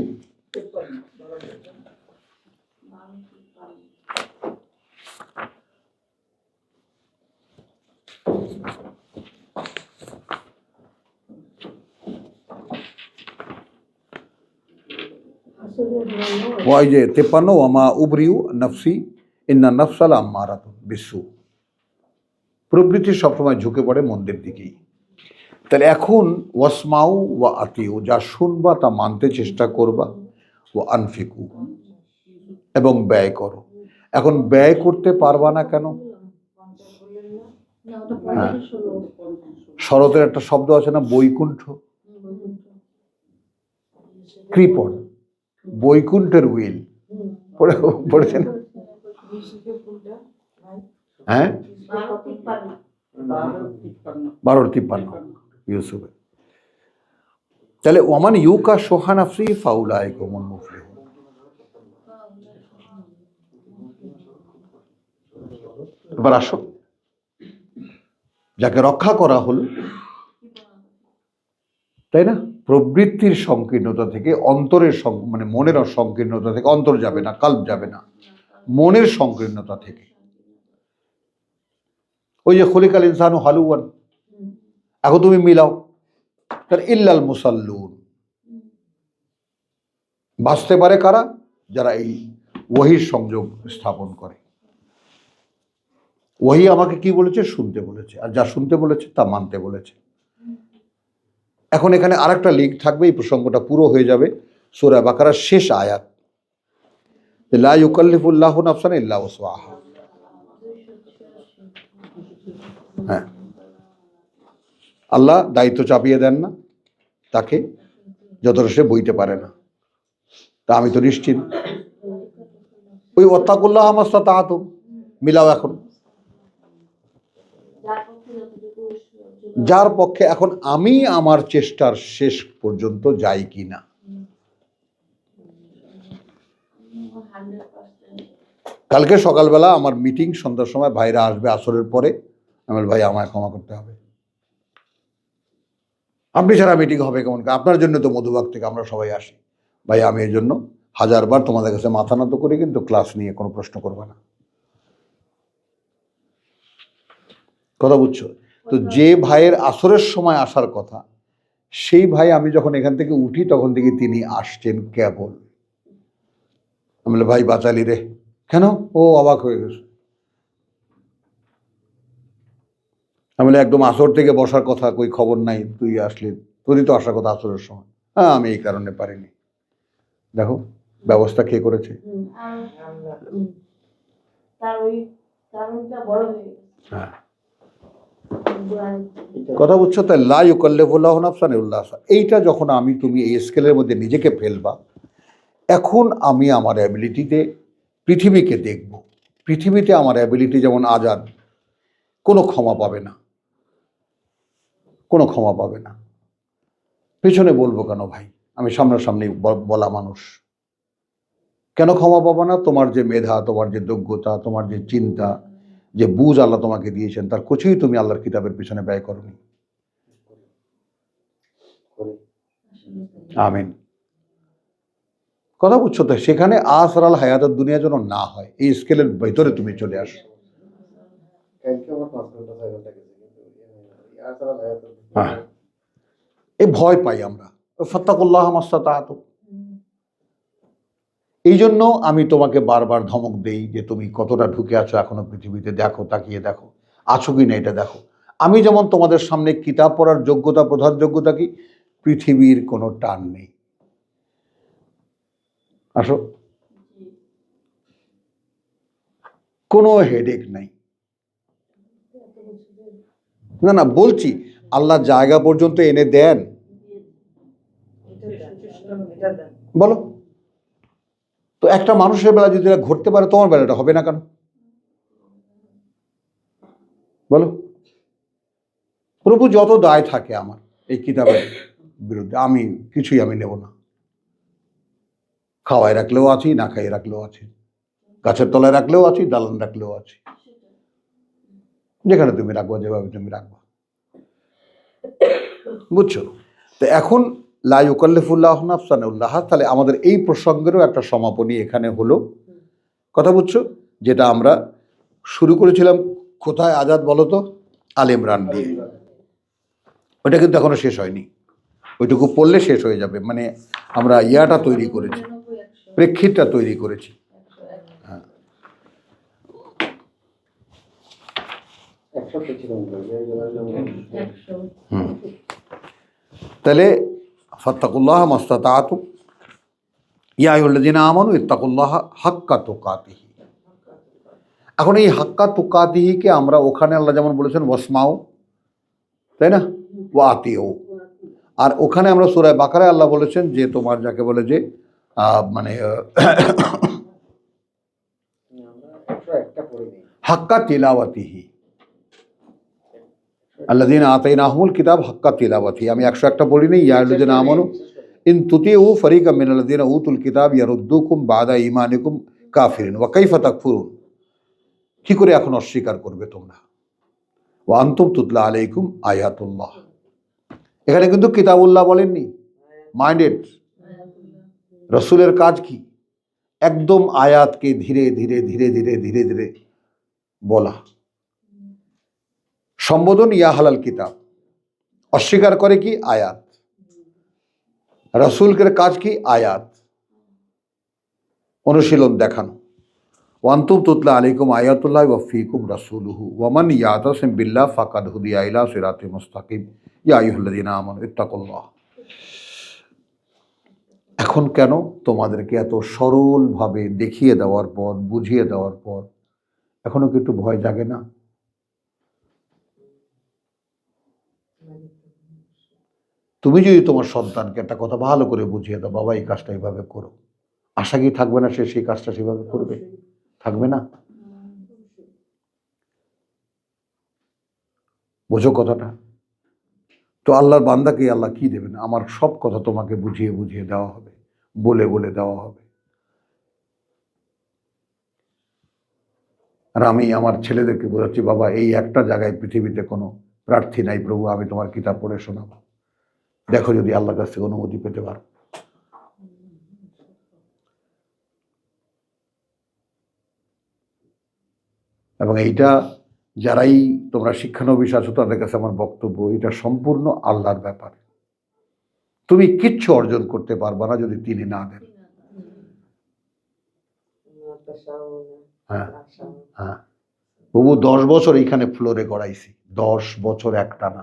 ওই যে 53, ওয়ামা উবরিউ নফসি ইন্না নাফসালা আম্মারাতুন বিসু, প্রবৃত্তি সবসময় ঝুঁকে পড়ে মন্দের দিকেই। তাহলে এখন ওয়াসমাউ ওয়া আতিউ, যা শুনবা তা মানতে চেষ্টা করবা, ও আনফিকু, এবং ব্যয় করো। এখন ব্যয় করতে পারবা না কেন? হ্যাঁ, শরতের একটা শব্দ আছে না, বৈকুণ্ঠ, কৃপণ, বৈকুণ্ঠের উইল পড়েছেন, হ্যাঁ, 12-53 ইউসুফের। তাহলে ওমান ইউকা শুহা নাফসিহি ফাউলাইকা হুমুল মুফলিহুন। এবার আসো, যাকে রক্ষা করা হলো, তাই না, প্রবৃত্তির সংকীর্ণতা থেকে, অন্তরের মানে মনের সংকীর্ণতা থেকে, অন্তর যাবে না, কাল্ব যাবে না, মনের সংকীর্ণতা থেকে। ওই যে খলিকাল ইনসানু হালুয়ান, এখন তুমি মিলাও, তার ইল্লাল মুসাল্লুন, বাঁচতে পারে কারা? যারা এই ওহীর সংযোগ স্থাপন করে। ওহী আমাকে কি বলেছে? শুনতে বলেছে, আর যা শুনতে বলেছে তা মানতে বলেছে। এখন এখানে আরেকটা লিঙ্ক থাকবে, এই প্রসঙ্গটা পুরো হয়ে যাবে সূরা বাকারার শেষ আয়াত, লা ইউকাল্লিফুল্লাহু নাফসান ইল্লা উসআহা। হ্যাঁ, আল্লাহ দায়িত্ব চাপিয়ে দেন না তাকে যতটা সে বইতে পারে না। তা আমি তো নিশ্চিন্ত। ওই ওয়াত্তাকুল্লাহ মাসতাতাতুম মিলাও এখন, যার পক্ষে এখন আমি আমার চেষ্টার শেষ পর্যন্ত যাই কি না। 100% কালকে সকালবেলা আমার মিটিং, সন্ধ্যার সময় ভাইরা আসবে আসরের পরে। আমি বলি, ভাই আমায় ক্ষমা করতে হবে, আপনি ছাড়া মিটিং হবে কেমন? আপনার জন্য তো মধুবাগ থেকে আমরা সবাই আসি। ভাই আমি এর জন্য 1000 বার তোমাদের কাছে মাথা নত করি, কিন্তু ক্লাস নিয়ে কোনো প্রশ্ন করবে না। কথা বুঝছো তো? যে ভাইয়ের আসরের সময় আসার কথা, সেই ভাই আমি যখন এখান থেকে উঠি তখন থেকে তিনি আসছেন কেবল। আমি বলি, ভাই বাঁচালি রে। কেন? ও অবাক হয়ে গেছে। আমি বলি, একদম আসর থেকে বসার কথা, কই খবর নাই, তুই আসলি, তোরই তো আসার কথা আসরের সময়। হ্যাঁ, আমি এই কারণে পারিনি। দেখো ব্যবস্থা কে করেছে। তার ওই কারণটা বড় হয়ে গেছে। হ্যাঁ, কথা বুঝছো? তাই লা ইউকাল্লিফুল্লাহু নাফসান ইল্লা উসআহা, এইটা যখন আমি তুমি এই স্কেলের মধ্যে নিজেকে ফেলবা, এখন আমি আমার অ্যাবিলিটিতে পৃথিবীকে দেখব। পৃথিবীতে আমার অ্যাবিলিটি যেমন আজাদ, কোনো ক্ষমা পাবে না, কোনো ক্ষমা পাবে না। পেছনে বলবো কেন ভাই? আমি সামনাসামনি বলা মানুষ। কেন ক্ষমা পাবো না? তোমার যে মেধা, তোমার যে যোগ্যতা, তোমার যে চিন্তা, যে বুঝ আল্লাহ তোমাকে দিয়েছেন, তার কিছুই তুমি আল্লাহর কিতাবের পিছনে ব্যয় করনি। আমিন। কথা বুঝছো তো? সেখানে আসরাল হায়াতের দুনিয়া যেন না হয়, এই স্কেলের ভেতরে তুমি চলে আসো। হ্যাঁ, এই ভয় পাই আমরা, ফাত্তাকুল্লাহ মাসতাতাতুম। এই জন্য আমি তোমাকে বারবার ধমক দেই যে তুমি কতটা ঢুকে আছো এখনো পৃথিবীতে, দেখো, তাকিয়ে দেখো, আছো কি না এটা দেখো। আমি যেমন তোমাদের সামনে কিতাব পড়ার যোগ্যতা, প্রধান যোগ্যতা কি? পৃথিবীর কোনো টান নেই। আসো, কোনো হেডেক নাই। না না, বলছি আল্লাহ জায়গা পর্যন্ত এনে দেন, বলো তো? একটা মানুষের বেলা যদি এটা ঘটতে পারে, তোমার বেলাটা হবে না কেন? বলো। প্রভু যত দায় থাকে আমার এই কিতাবের বিরুদ্ধে, আমি কিছুই নেব না। খাওয়ায় রাখলেও আছি, না খাইয়ে রাখলেও আছি, গাছের তলায় রাখলেও আছি, দালান রাখলেও আছি, যেখানে তুমি রাখবা, যেভাবে তুমি রাখবা। বুঝছো তো? এখন লা ইউকাল্লিফুল্লাহু নাফসান ইল্লা উসআহা, তাহলে আমাদের এই প্রসঙ্গেরও একটা সমাপনী এখানে হলো। কথা বুঝছো? যেটা আমরা শুরু করেছিলাম কোথায় আজাদ বলো তো? আলে ইমরান দিয়ে। ওইটা কিন্তু এখনো শেষ হয়নি, ওইটুকু পড়লে শেষ হয়ে যাবে। মানে আমরা ইয়াটা তৈরি করেছি, প্রেক্ষিতটা তৈরি করেছি। হ্যাঁ, তাহলে ফাত্তাকুল্লাহ মাসতাতাতুম ইয়া আইয়ুহাল্লাযীনা আমানু ইত্তাকুল্লাহা হাক্কা তুকাতিহি। এখন এই হাক্কা তুকাতিহিকে আমরা ওখানে আল্লাহ যেমন বলেছেন ওয়াসমাউ, তাই না, ওয়া আতিউ, আর ওখানে আমরা সূরা বাকারায় আল্লাহ বলেছেন যে তোমার যাকে বলে যে মানে হাক্কা তিলাওয়াতিহি, আল্লাযীনা আতাইনাহুমুল কিতাব হাক্কা তিলাওয়াতিহি। আমি 101টা পড়িনি। ইয়া আইয়ুহাল্লাযীনা আমানু ইন তুতিউ ফারীকাম মিনাল্লাযীনা উতুল কিতাব ইয়ারুদ্দুকুম বাদা ঈমানিকুম কাফিরিন ওয়া কাইফা তাকফুরুন। কি করে এখন অস্বীকার করবে তোমরা? ওয়া আনতুম তুতলা আলাইকুম আয়াতুল্লাহ। এখানে কিন্তু কিতাবুল্লাহ বলেননি, মাইন্ডেড। রসুলের কাজ কি? একদম আয়াতকে ধীরে ধীরে ধীরে ধীরে ধীরে ধীরে বলা। সম্বোধন ইয়া হালাল কিতাব, অস্বীকার করে কি? আয়াত। রসুলের কাজ কি? আয়াত। অনুশীলন দেখানো। ওয়ান্তুম তুতলা আলাইকুম আয়াতুল্লাহ ওয়া ফীকুম রাসূলুহু ওয়া মান ইয়াতাসিম বিল্লাহ ফাকাদ হুদিয়া ইলা সিরাতিম মুস্তাকিম ইয়া আইয়ুহাল্লাযীনা আমানু ইত্তাকুল্লাহ। এখন কেন তোমাদেরকে এত সরলভাবে দেখিয়ে দেওয়ার পর, বুঝিয়ে দেওয়ার পর এখনো কি একটু ভয় জাগে না? তুমি যদি তোমার সন্তানকে একটা কথা ভালো করে বুঝিয়ে দাও, বাবা এই কাজটা এইভাবে করো, আশা কি থাকবে না সে সেই কাজটা সেভাবে করবে? থাকবে না? বোঝো কথাটা? তো আল্লাহর বান্দাকে আল্লাহ কি দেবেন? আমার সব কথা তোমাকে বুঝিয়ে বুঝিয়ে দেওয়া হবে, বলে বলে দেওয়া হবে। আর আমি আমার ছেলেদেরকে বোঝাচ্ছি, বাবা এই একটা জায়গায় পৃথিবীতে কোনো প্রার্থী নাই প্রভু, আমি তোমার কিতাব পড়ে শোনাবো, দেখো যদি আল্লাহর কাছ থেকে অনুমতি পেতে পারো। এবং এইটা যারাই তোমরা শিক্ষানবিশ আছো তাদের কাছে আমার বক্তব্য, এটা সম্পূর্ণ আল্লাহর ব্যাপার। তুমি কিচ্ছু অর্জন করতে পারবা না যদি তিনি না দেন। হ্যাঁ হ্যাঁ, বাবু 10 বছর এইখানে ফ্লোরে গড়াইছি, 10 বছর একটানা।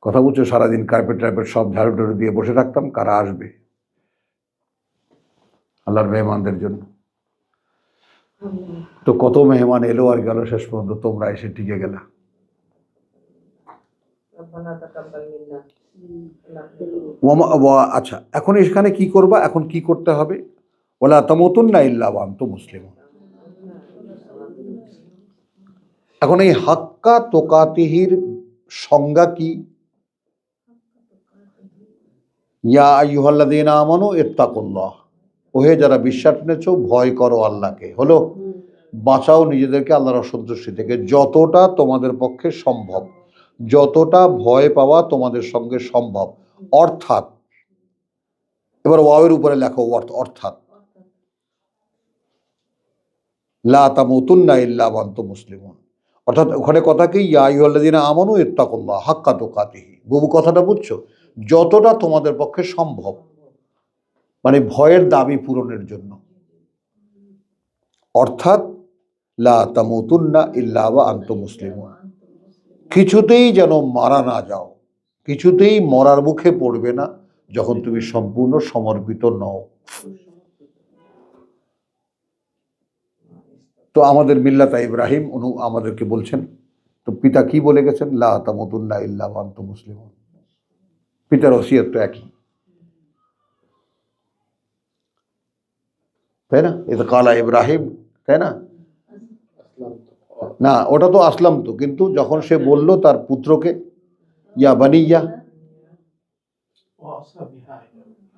কথা বলছো, সারাদিন কার্পেট টার্পেট সব ঝাড়ু টাড়ু দিয়ে বসে থাকতাম, কারা আসবে আল্লাহর মেহমানদের জন্য। তো কত মেহমান এলো আর গেল, শেষ পর্যন্ত তোমরা এসে টিকে গেলা। আচ্ছা, এখন এখানে কি করবা? এখন কি করতে হবে? ওয়ালা তামুতুন্না ইল্লা ওয়া আনতুম মুসলিমুন। এখন এই হাক্কা তুকাতিহির সংজ্ঞা কি? ইয়া আইয়ুহাল্লাযীনা আমানু ইত্তাকুল্লাহ, ওহে যারা বিশ্বাস এনেছো ভয় করো আল্লাহকে। হলো, বাঁচাও নিজেদেরকে আল্লাহর অসন্তুষ্টি থেকে যতটা তোমাদের পক্ষে সম্ভব, যতটা ভয় পাওয়া তোমাদের সঙ্গে সম্ভব। অর্থাৎ, এবার ওয়াওয়ের উপরে লেখো অর্থাৎ, লা তামুতুন্না ইল্লা ওয়া আনতুম মুসলিমুন। অর্থাৎ ওখানে কথা কি, ইয়া আইয়ুহাল্লাযীনা আমানু ইত্তাকুল্লাহ হাক্কা তুকাতিহি। বুবু কথাটা বুঝছো? যতটা তোমাদের পক্ষে সম্ভব, মানে ভয়ের দাবি পূরণের জন্য। অর্থাৎ লা তামুতুন্না ইল্লা ওয়া আনতুম মুসলিমুন, কিছুতেই যেন মারা না যাও, কিছুতেই মরার মুখে পড়বে না যখন তুমি সম্পূর্ণ সমর্পিত নও। তো আমাদের মিল্লাত ইব্রাহিম আমাদেরকে বলছেন, তো পিতা কি বলে গেছেন? লা তামুতুন্না ইল্লা ওয়া আনতুম মুসলিমুন। পিতার ওসিয়ত তো একই, তাই না? এটা কালা ইব্রাহিম, তাই না? না, ওটা তো আসলাম তো, কিন্তু যখন সে বলল তার পুত্রকে, ইয়া বানিয়া,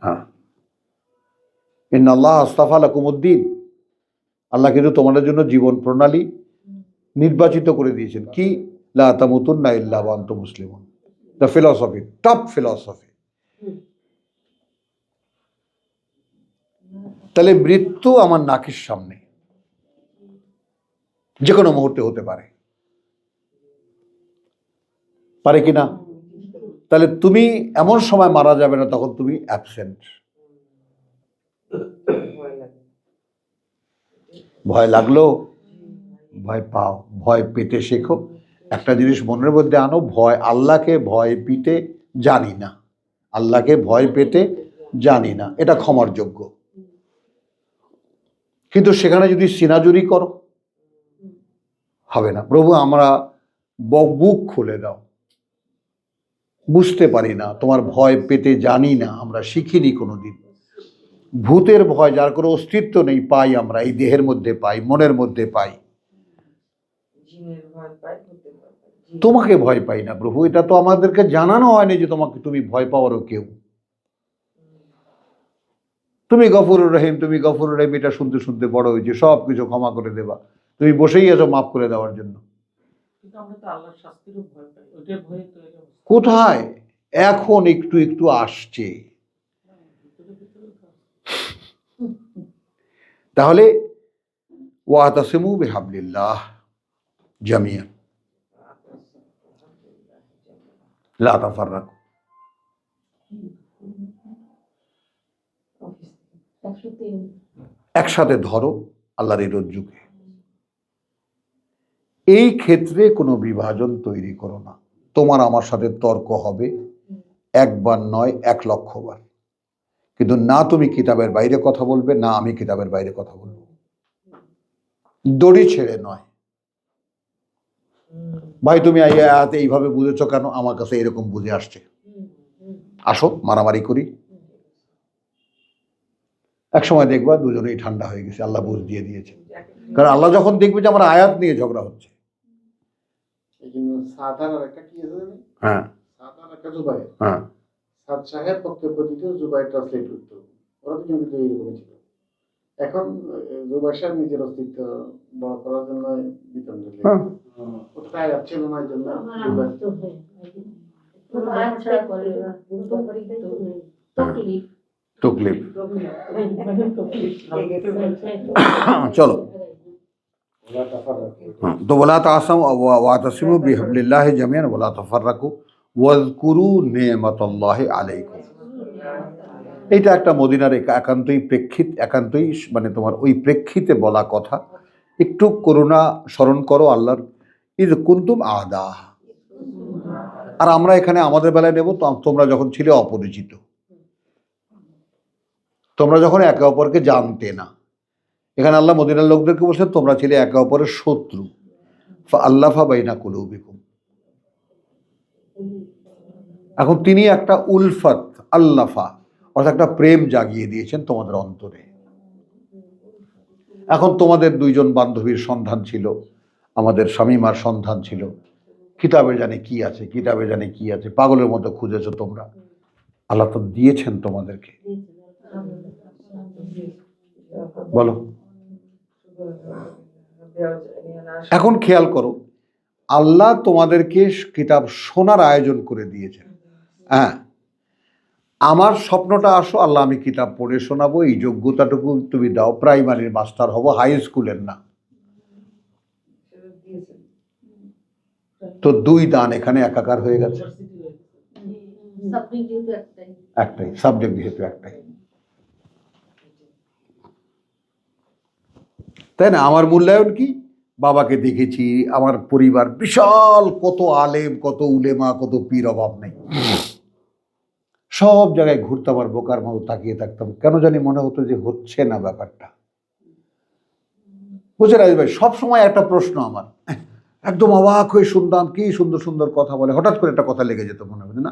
হ্যাঁ, ইন্নাল্লাহ আস্তাফা লাকুমুদ্দিন, আল্লাহ কিন্তু তোমাদের জন্য জীবন প্রণালী নির্বাচিত করে দিয়েছেন। কি? লা তামুতুন্না ইল্লা ওয়া আনতুম মুসলিমুন। The philosophy, top philosophy. তাহলে মৃত্যু আমার নাকের সামনে, যে কোনো মুহূর্তে হতে পারে, পারে কিনা? তাহলে তুমি এমন সময় মারা যাবে না তখন তুমি অ্যাবসেন্ট। ভয় লাগলো, ভয় পাও, ভয় পেতে শেখো। একটা জিনিস মনের মধ্যে আনো, ভয়, আল্লাহকে ভয় পেতে জানি না, আল্লাহকে ভয় পেতে জানি না, এটা ক্ষমার যোগ্য। কিন্তু সেখানে যদি সিনাজুরি করো, হবে না। প্রভু আমরা বুক খুলে দাও, বুঝতে পারি না, তোমার ভয় পেতে জানি না, আমরা শিখিনি কোনোদিন। ভূতের ভয় যার কোনো অস্তিত্ব নেই পাই আমরা, এই দেহের মধ্যে পাই, মনের মধ্যে পাই। তোমাকে ভয় পাই না প্রভু, এটা তো আমাদেরকে জানানো হয়নি যে তুমি ভয় পাওয়ারও কেউ। তুমি গফুরুর রহিম, তুমি গফুরুর রহিম, এটা শুনতে শুনতে বড় হয়েছে, সব কিছু ক্ষমা করে দেবা, তুমি বসেই আছো মাফ করে দেওয়ার জন্য। কোথায়? এখন একটু একটু আসছে। তাহলে ওয়াতাসিমু বিহাবলিল্লাহ জামিয়ান লা তাফাররাকু। 103 একসাথে ধরো আল্লাহর এই রজ্জুকে। এই ক্ষেত্রে কোনো বিভাজন তৈরি করো না। তোমার আমার সাথে তর্ক হবে একবার নয় 1,00,000 বার, কিন্তু না তুমি কিতাবের বাইরে কথা বলবে, না আমি কিতাবের বাইরে কথা বলবো। দড়ি ছেড়ে নয়। ভাই তুমি এই আয়াতে এইভাবে বুঝেছো কেন? আমার কাছে এরকম বুঝে আসছে, আসো মারামারি করি। এক সময় দেখবা দুজনেই ঠান্ডা হয়ে গেছে, আল্লাহ বুঝ দিয়ে দিয়েছে। কারণ আল্লাহ যখন দেখবে যে আমার আয়াত নিয়ে ঝগড়া হচ্ছে। এই জন্য সাদার আর একটা কি আছে জানি? হ্যাঁ সাদার একটা জুবাইর। হ্যাঁ সাদ সাহেব বক্তব্য দিত, জুবাইর ট্রান্সলেট করতো। ওরা তো কিন্তু এইরকমই ছিল। এখন জুবাইর সাহেব নিজের অস্তিত্ব বড় করার জন্য বিতন্ডে লেগে হ্যাঁ। ওটা আয়াত ছিল না, এই জন্য জুবাইর আয়াত ছাড়া করে ওরা, তকলিফ। তকলিফ। মানে তো কি? চলো ওরা তাফাররাক। हाँ, तो वला तासम वातसिमु बिहब्लिल्लाहि जमीअन वला तफर्रकु ওয়াজকুরু নেমাতাল্লাহি আলাইকুম। এইটা একটা মদিনার একান্তই প্রেক্ষিত, একান্তই মানে তোমার ওই প্রেক্ষিতে বলা কথা। একটু করুণা স্মরণ করো আল্লাহর, ইদ কুনতুম আদা। আর আমরা এখানে আমাদের বেলায় নেব, তো তোমরা যখন ছিলে অপরিচিত, তোমরা যখন একে অপরকে জানতে না। এখানে আল্লাহ মদিনার লোকদেরকে বলছেন তোমরা ছিলে একে অপরের শত্রু। আল্লাফা বাইনা কুলুবিকুম। এখন তিনি একটা উলফত আল্লাফা অর্থাৎ একটা প্রেম জাগিয়ে দিয়েছেন তোমাদের অন্তরে। এখন তোমাদের দুইজন বান্ধবীর সন্ধান ছিল, আমাদের শামীমার সন্ধান ছিল। কিতাবে জানে কি আছে, কিতাবে জানে কি আছে, পাগলের মতো খুঁজেছো তোমরা। আল্লাহ তো দিয়েছেন তোমাদেরকে। বলো এখন খেয়াল করো, আল্লাহ তোমাদেরকে কিতাব শোনার আয়োজন করে দিয়েছেন। হ্যাঁ, আমার স্বপ্নটা আসো আল্লাহ আমি কিতাব পড়ে শোনাবো, এই যোগ্যতাটুকু তুমি দাও। প্রাইমারির মাস্টার হব, হাই স্কুলের না। তো দুই দান এখানে একাকার হয়ে গেছে। সাবজেক্ট যেহেতু একটাই। একটাই সাবজেক্ট, যেহেতু একটাই, তাই না? আমার মূল্যায়ন কি? বাবাকে দেখেছি, আমার পরিবার বিশাল, কত আলেম, কত উলেমা, কত পীর, অভাব নেই। সব জায়গায় ঘুরতাম আর বোকার মতো তাকিয়ে থাকতাম, কেন জানি মনে হতো যে হচ্ছে না ব্যাপারটা। বুঝে রাজ ভাই, সবসময় একটা প্রশ্ন আমার, একদম অবাক হয়ে শুনতাম, কি সুন্দর সুন্দর কথা বলে, হঠাৎ করে একটা কথা লেগে যেত, মনে হবে না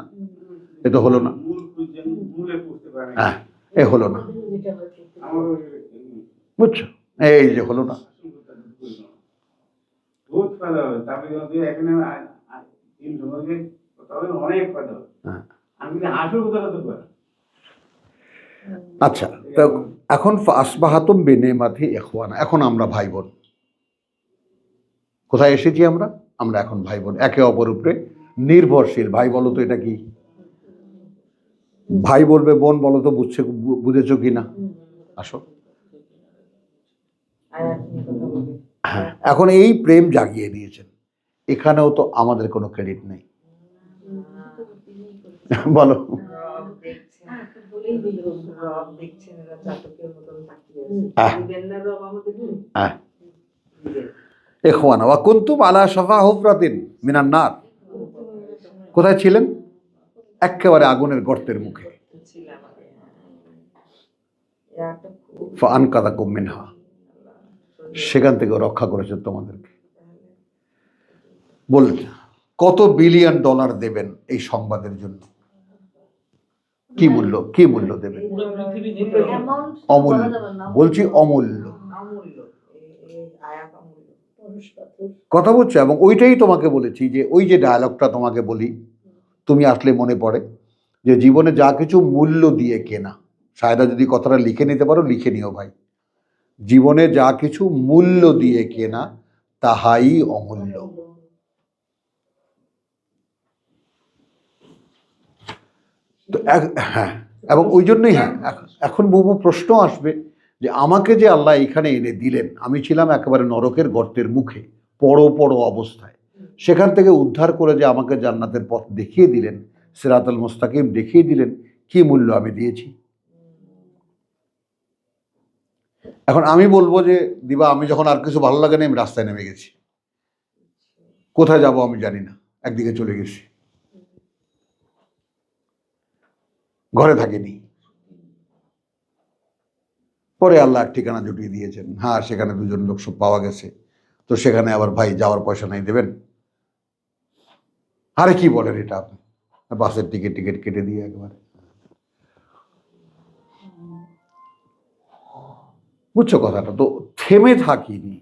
এ তো হলো না, হ্যাঁ এ হলো না, বুঝছো, এই যে হলো না। আচ্ছা, তো এখন আসবাহাতুম বিনেমাতি ইখওয়ানা, এখন আমরা ভাই বোন। কোথায় এসেছি আমরা? আমরা এখন ভাই বোন, একে অপর উপরে নির্ভরশীল। ভাই বলো তো এটা কি? ভাই বলবে বোন, বলো তো বুঝেছো কি না? আসো, হ্যাঁ, এখন এই প্রেম জাগিয়ে দিয়েছেন, এখানেও তো আমাদের কোনো ক্রেডিট নেই। বলো, ইখওয়ানা ওয়া কুনতুম আলা শাফা হুফরাতিন মিনান নার। কোথায় ছিলেন? একেবারে আগুনের গর্তের মুখে। ফাআনকাযাকুম মিনহা, সেখান থেকে রক্ষা করেছে তোমাদেরকে। বললেন কত বিলিয়ন ডলার দেবেন এই সংবাদের জন্য? কি মূল্য, কি মূল্য দেবেন? পুরো পৃথিবী দিতে হবে। অ্যামাউন্ট অমূল্য, বলছি অমূল্য কথা বলছো। এবং ওইটাই তোমাকে বলেছি, যে ওই যে ডায়ালগটা তোমাকে বলি, তুমি আসলে মনে পড়ে যে জীবনে যা কিছু মূল্য দিয়ে কেনা, সায়দা যদি কথাটা লিখে নিতে পারো লিখে নিও ভাই, জীবনে যা কিছু মূল্য দিয়ে কেনা তাহাই অমূল্য। তো হ্যাঁ, এবং ওই জন্যই হ্যাঁ, এখন বহু প্রশ্ন আসবে যে আমাকে যে আল্লাহ এখানে এনে দিলেন, আমি ছিলাম একেবারে নরকের গর্তের মুখে, পড়ো অবস্থায়, সেখান থেকে উদ্ধার করে যে আমাকে জান্নাতের পথ দেখিয়ে দিলেন, সিরাতুল মুস্তাকিম দেখিয়ে দিলেন, কি মূল্য আমি দিয়েছি? এখন আমি বলবো যে দিবা আমি যখন আর কিছু ভালো লাগে না আমি রাস্তায় নেমে গেছি, কোথায় যাব আমি জানি না, একদিকে চলে গেছি, ঘরে থাকিনি। পরে আল্লাহ এক ঠিকানা জুটিয়ে দিয়েছেন, হ্যাঁ সেখানে দুজন লোক সব পাওয়া গেছে, তো সেখানে আবার ভাই যাওয়ার পয়সা নাই দেবেন। আরে কি বলেন এটা আপনি, বাসের টিকিট কেটে দিয়ে একবারে, বুঝছো কথাটা? তো থেমে থাকিনি।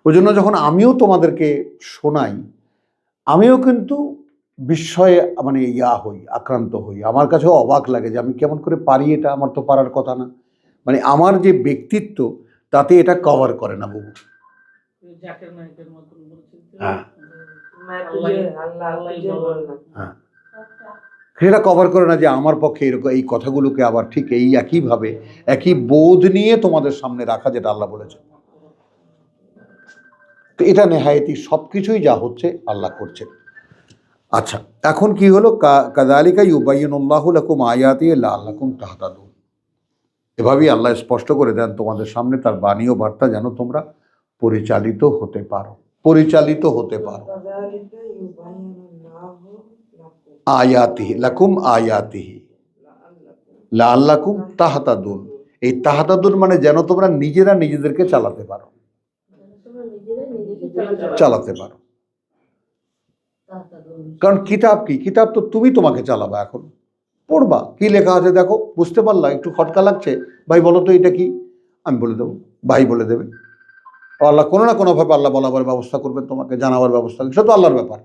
ওই জন্য যখন আমিও তোমাদেরকে শোনাই, আমিও কিন্তু বিস্ময়ে মানে হই, আক্রান্ত হই। আমার কাছেও অবাক লাগে যে আমি কেমন করে পারি এটা, আমার তো পারার কথা না। মানে আমার যে ব্যক্তিত্ব তাতে এটা কভার করে না বাবু। জাকির নায়কের মতন বলছেন যে, হ্যাঁ। मैं तुझे अल्लाह तुझे बोलना হ্যাঁ, সেটা কভার করে না যে আমার পক্ষে এরকম এই কথাগুলোকে আবার ঠিক এই একইভাবে একই বোধ নিয়ে তোমাদের সামনে রাখা, যেটা আল্লাহ বলেছেন। তো এটা নেহায়েতি সব কিছুই যা হচ্ছে আল্লাহ করছেন। আচ্ছা, এখন কি হলো? কাযালিকা ইউবাইয়িনুল্লাহু লাকুম আয়াতিহি লাআল্লাকুম তাহতাদুন। এভাবেই আল্লাহ স্পষ্ট করে দেন তোমাদের সামনে তার বাণী ও বার্তা, যেন তোমরা পরিচালিত হতে পারো, পরিচালিত হতে পারো। कज़ालिक युबय्यिनुल्लाहु लकुम আয়াতিহি লাকুম আয়াতিহি লাআল্লাকুম তাহতাদুন। এই তাহতাদুন মানে যেন তোমরা নিজেরা নিজেদেরকে চালাতে পারো, তোমরা নিজেরাই নিজেকে চালাতে পারো। কারণ কিতাব কি, কিতাব তো তুমি তোমাকে চালাবা। এখন পড়বা, কি লেখা আছে দেখো, বুঝতে পারলা, একটু খটকা লাগছে, ভাই বলো তো এটা কি, আমি বলে দেবো, ভাই বলে দেবে। আল্লাহ কোনো না কোনোভাবে আল্লাহ বলাবার ব্যবস্থা করবেন, তোমাকে জানাবার ব্যবস্থা, সেটা তো আল্লাহর ব্যাপার।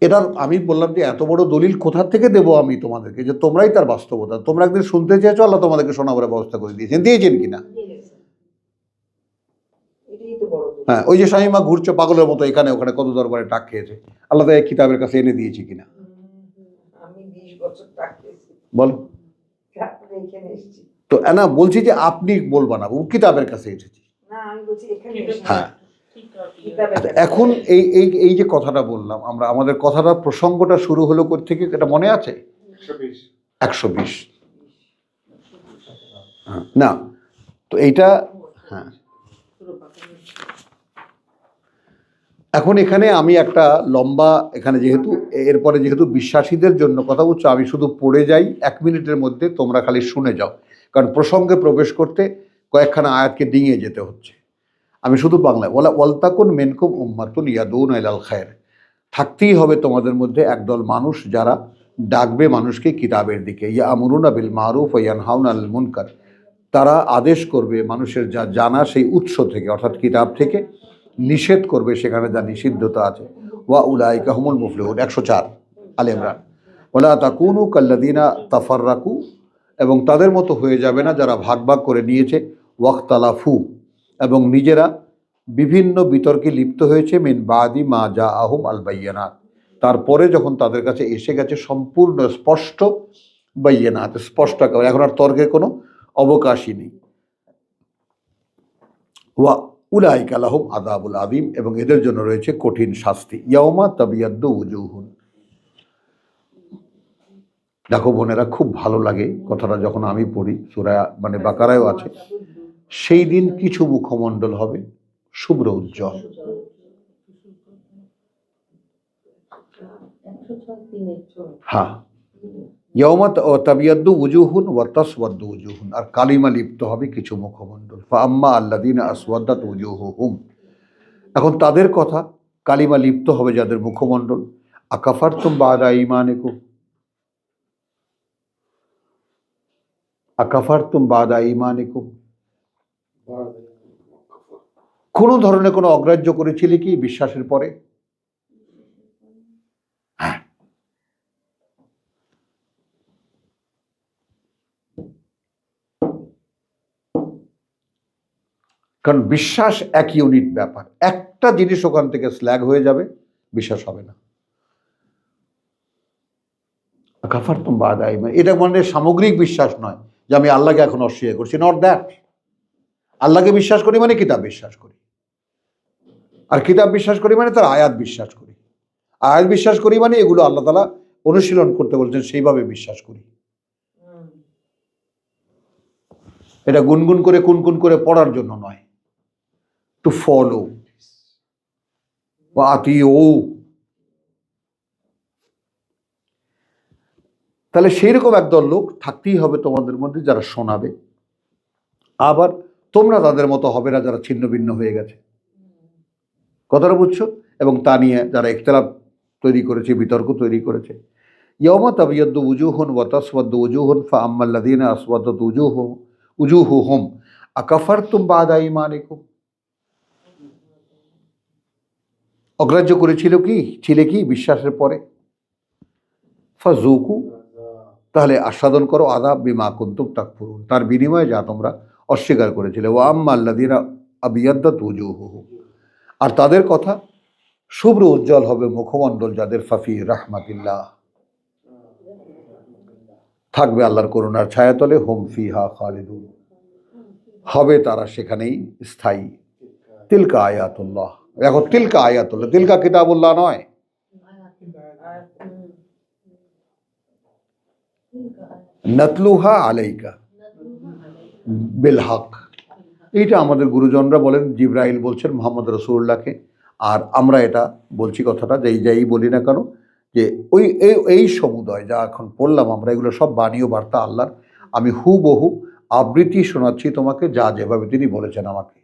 এটার আমি বললাম যে এত বড় দলিল কোথা থেকে দেবো আমি তোমাদেরকে, যে তোমরাই তার বাস্তবতা। তোমরা একদিন শুনতে চেয়েছো, আল্লাহ তোমাদেরকে শোনাবার ব্যবস্থা করে দিয়েছেন কিনা? এটাই তো বড় দুঃখ। হ্যাঁ, ওই যে শামিমা ঘুরছো পাগলের মতো এখানে ওখানে, কত দরবারে টাক খেয়েছে, আল্লাহ তাই কিতাবের কাছে এনে দিয়েছি কিনা আমি 20 বছর টাকতেছি বলো? তারপরে এখানে এসেছি। তো না বলছি যে আপনি বলবা না, ও কিতাবের কাছে এসেছি। না আমি বলছি এখানে এসেছি। হ্যাঁ, কিতাবে তো এখন এই এই এই যে কথাটা বললাম আমরা, আমাদের কথাটা প্রসঙ্গটা শুরু হলো কোথা থেকে, এটা মনে আছে? 120। না, তো এইটা হ্যাঁ, এখন এখানে আমি একটা লম্বা, এখানে যেহেতু এরপরে যেহেতু বিশ্বাসীদের জন্য কথা বলছো, আমি শুধু পড়ে যাই 1 মিনিটের মধ্যে, তোমরা খালি শুনে যাও, কারণ প্রসঙ্গে প্রবেশ করতে কয়েকখানা আয়াতকে ডিঙিয়ে যেতে হচ্ছে। আমি শুধু বাংলায় ওয়ালতাকুন মিনকুম উম্মাতুন ইয়াদুনা ইলাল খায়র, থাকতেই হবে তোমাদের মধ্যে একদল মানুষ যারা ডাকবে মানুষকে কিতাবের দিকে। ইয়ামুরুনা বিল মারুফ ওয়া ইয়ানহাউনা আনিল মুনকার, তারা আদেশ করবে মানুষের যা জানা সেই উৎস থেকে, অর্থাৎ কিতাব থেকে, নিষেধ করবে সেখানে যা নিষিদ্ধতা আছে। ওয়া উলাইকা হুমুল মুফলিহুন, 104 আলে ইমরান। ওয়ালা তাকুনু কাল্লাযিনা তাফাররাকু, এবং তাদের মতো হয়ে যাবে না যারা ভাগ ভাগ করে নিয়েছে, ওয়াখতালাফু, এবং নিজেরা বিভিন্ন বিতর্কে লিপ্ত হয়েছে, মিন বাদি মা জাআহুম আল বাইয়িনাত, তারপরে যখন তাদের কাছে এসে গেছে সম্পূর্ণ স্পষ্ট বাইয়িনাত, স্পষ্ট একেবারে, এখন আর তর্কের কোনো অবকাশই নেই। ওয়া উলাইকা লাহুম আযাবুল আযীম, এবং এদের জন্য রয়েছে কঠিন শাস্তি। ইয়াউমা তাবিয়াদ্দু উজুহুন। দেখো বোনেরা, খুব ভালো লাগে কথাটা যখন আমি পড়ি, সূরা মানে বাকারায়ও আছে, সেই দিন কিছু মুখমণ্ডল হবে শুভ্র উজ্জ্বল। 106 হ্যাঁ, ইয়াউমা তাবিয়াদ্দু উজুহুন ওয়া তাসওয়াদ্দু উজুহুন, আর কালিমা লিপ্ত হবে কিছু মুখমণ্ডল। ফাআম্মা আল্লাযীনা আসওয়াদাত উজুহুহুম, এখন তাদের কথা, কালিমা লিপ্ত হবে যাদের মুখমণ্ডল। আকাফারতুম বাদা ঈমানিকুম, আকাফারতুম বাদা ঈমানিকুম, কোনো ধরনের কোনো অগ্রাহ্য করেছিলে কি বিশ্বাসের পরে? হ্যাঁ, কারণ বিশ্বাস এক ইউনিট ব্যাপার, একটা জিনিস ওখান থেকে স্ল্যাগ হয়ে যাবে, বিশ্বাস হবে না। কাফারতুম বাদা ঈমান, এটা মানে সামগ্রিক বিশ্বাস নয় যে আমি আল্লাহকে এখন অস্বীকার করছি, নট দ্যাট। আল্লাহকে বিশ্বাস করি মানে কিতাব বিশ্বাস করি, আর কিতাব বিশ্বাস করি মানে তার আয়াত বিশ্বাস করি, আয়াত বিশ্বাস করি মানে এগুলো আল্লাহ তাআলা অনুশীলন করতে বলছেন সেইভাবে বিশ্বাস করি। এটা গুনগুন করে কুনকুন করে পড়ার জন্য নয়, টু ফলো বা আতিও। তাহলে সেই রকম একদল লোক থাকতেই হবে তোমাদের মধ্যে যারা শোনাবে, আবার তোমরা তাদের মতো হবে না যারা ছিন্ন ভিন্ন হয়ে গেছে। কথাটা বুঝছো? এবং তা নিয়ে যারা ইখতিলাফ তৈরি করেছে, বিতর্ক তৈরি করেছে। ইয়াউমা তাবিয়াদ্দু উজুহুন ওয়া তাসওয়াদ্দু উজুহুন ফাআম্মাল্লাযীনা আসওয়াদাত উজুহুহুম আকাফারতুম বা'দা ঈমানিকুম। অগ্রাহ্য করেছিল কি, ছিলে কি বিশ্বাসের পরে? ফাযুকু, তাহলে আস্বাদন করো আযাব বিমা কুনতুম তাকফুরুন, তার বিনিময়ে যা তোমরা অস্বীকার করেছিলে। ওয়া আম্মাল্লাযীনা আবিয়াদ্দাত উজুহুহুম, আর তাদের কথা শুভ্র উজ্জ্বল হবে মুখমণ্ডল যাদের, ফাফি রাহমাতিল্লাহ, থাকবে আল্লাহর করুণার ছায়াতলে, হুম ফিহা খালিদুন, হবে তারা সেখানেই স্থায়ী। তিলকা আয়াতুল্লাহ, দেখো তিলকা আয়াতুল্লাহ, তিলকা কিতাবুল্লাহ নয়, নাতলুহা আলাইকা বিল হক। এইটা আমাদের গুরুজনরা বলেন, জিবরাইল বলছেন মুহাম্মদ রাসূলুল্লাহকে, আর আমরা এটা বলছি কথাটা যাই বলি না কেন, যে এই সমুদয় যা এখন পড়লাম আমরা, এগুলো সব বাণী ও বার্তা আল্লাহর। আমি হুবহু আবৃত্তি শোনাচ্ছি তোমাকে, যা যেভাবে তিনি বলেছেন আমাকে।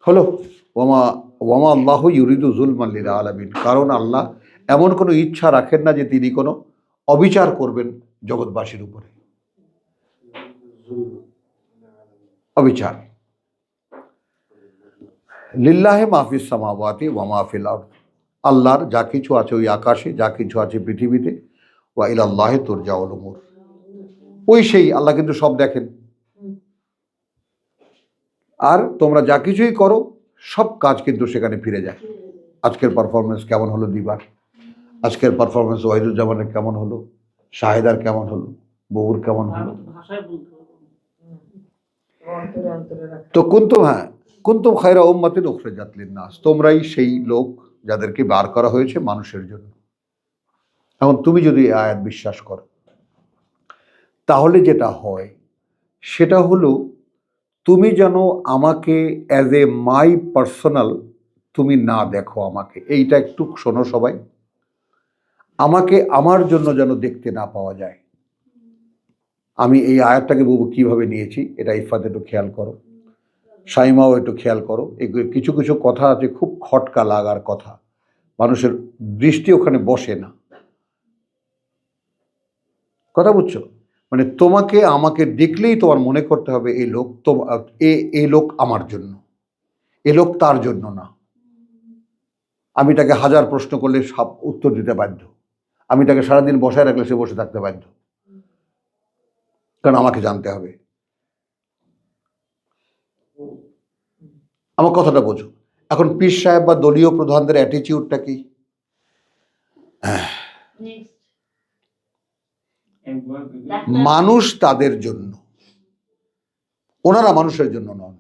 হলো ওয়ামা আল্লাহু ইউরিদু যুলমান লিল আলামিন, কারণ আল্লাহ এমন কোনো ইচ্ছা রাখেন না যে তিনি কোনো অবিচার করবেন জগৎবাসীর উপরে। অবিচার। লিল্লাহি মা ফিস সামাওয়াতি ওয়া মা ফিল আরদ, আল্লাহর যা কিছু আছে ওই আকাশে, যা কিছু আছে পৃথিবীতে, ওয়া ইলাল্লাহি তুরজাউল উমুর, ওই সেই আল্লাহ কিন্তু সব দেখেন। আর তোমরা যা কিছুই করো সব কাজ কিন্তু সেখানে ফিরে যায়। আজকের পারফরমেন্স কেমন হলো দিবার, আজকের পারফরমেন্স ওয়াহিদুজ্জামানের কেমন হলো, শাহেদার কেমন হলো, বউর কেমন হলো, ভাষায় বলতে হবে। অন্তরে অন্তরে রাখা। তো কুনতুম খায়রা উম্মাতিন উখরিজাত লিন-নাস, তোমরাই সেই লোক যাদেরকে বার করা হয়েছে মানুষের জন্য। এখন তুমি যদি এই আয়াত বিশ্বাস করো, তাহলে যেটা হয় সেটা হলো, তুমি যেন আমাকে অ্যাজ এ মাই পার্সোনাল তুমি না দেখো আমাকে, এইটা একটু শোনো সবাই, আমাকে আমার জন্য যেন দেখতে না পাওয়া যায়। আমি এই আয়াতটাকে বাবু কীভাবে নিয়েছি, এটা ইফাত একটু খেয়াল করো, শাইমাও একটু খেয়াল করো। এগুলো কিছু কিছু কথা আছে খুব খটকা লাগার কথা, মানুষের দৃষ্টি ওখানে বসে না। কথা বুঝছো? মানে তোমাকে আমাকে দেখলেই তোমার মনে করতে হবে এই লোক এই লোক আমার জন্য, এ লোক তার জন্য না। আমি তাকে 1000 প্রশ্ন করলে সব উত্তর দিতে বাধ্য, আমি তাকে সারাদিন বসায় রাখলে সে বসে থাকতে বাধ্য, কারণ আমাকে জানতে হবে। আমার কথাটা বোঝো। এখন পীর সাহেব বা দলীয় প্রধানদের অ্যাটিটিউডটা কি? মানুষ তাদের জন্য, ওনারা মানুষের জন্য নন।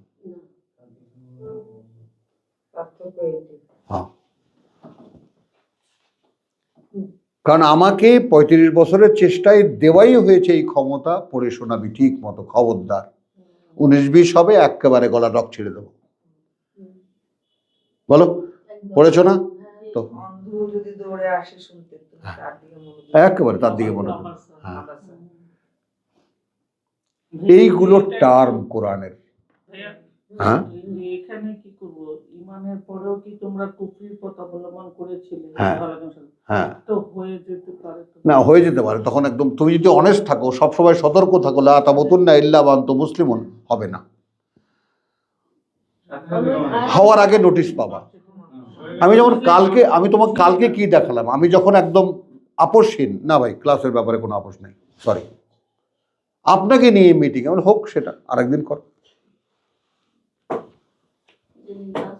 পার্থক্য এইটাই। হ্যাঁ, কারণ আমাকে 35 বছরের চেষ্টায় দেওয়াই হয়েছে এই ক্ষমতা, পড়ে শোনাবি ঠিক মতো, খবরদার 19-20 হবে একেবারে গলা রক ছেড়ে দেবো। বলো, পড়েছো না তো? অন্ধ যদি দৌড়ে আসে শুনতে, তুমি তার দিকে মনোযোগ একেবারে তার দিকে মনে করো। হ্যাঁ, দাও। এইগুলো টার্ম কোরআনের। ভাইয়া, হ্যাঁ? এখানে কি করব, ইমানের পরেও কি তোমরা কুফরির পথ অবলম্বন করেছিলে? হ্যাঁ। হ্যাঁ, তো হয়ে যেতে পারে তো। না হয়ে যেতে পারে, তখন একদম তুমি যদি অনেস্ট থাকো, সবসময় সতর্ক থাকো, লা তামুতুন্না ইল্লা ওয়া আনতুম মুসলিমুন, হবে না। হওয়ার আগে নোটিশ পাবা। আমি যেমন আমি তোমাকে কালকে কি দেখালাম, আমি যখন একদম আপোষহীন, না ভাই ক্লাসের ব্যাপারে কোনো আপোষ নেই, সরি, আপনাকে নিয়ে মিটিং, এমন হোক সেটা আরেকদিন কর,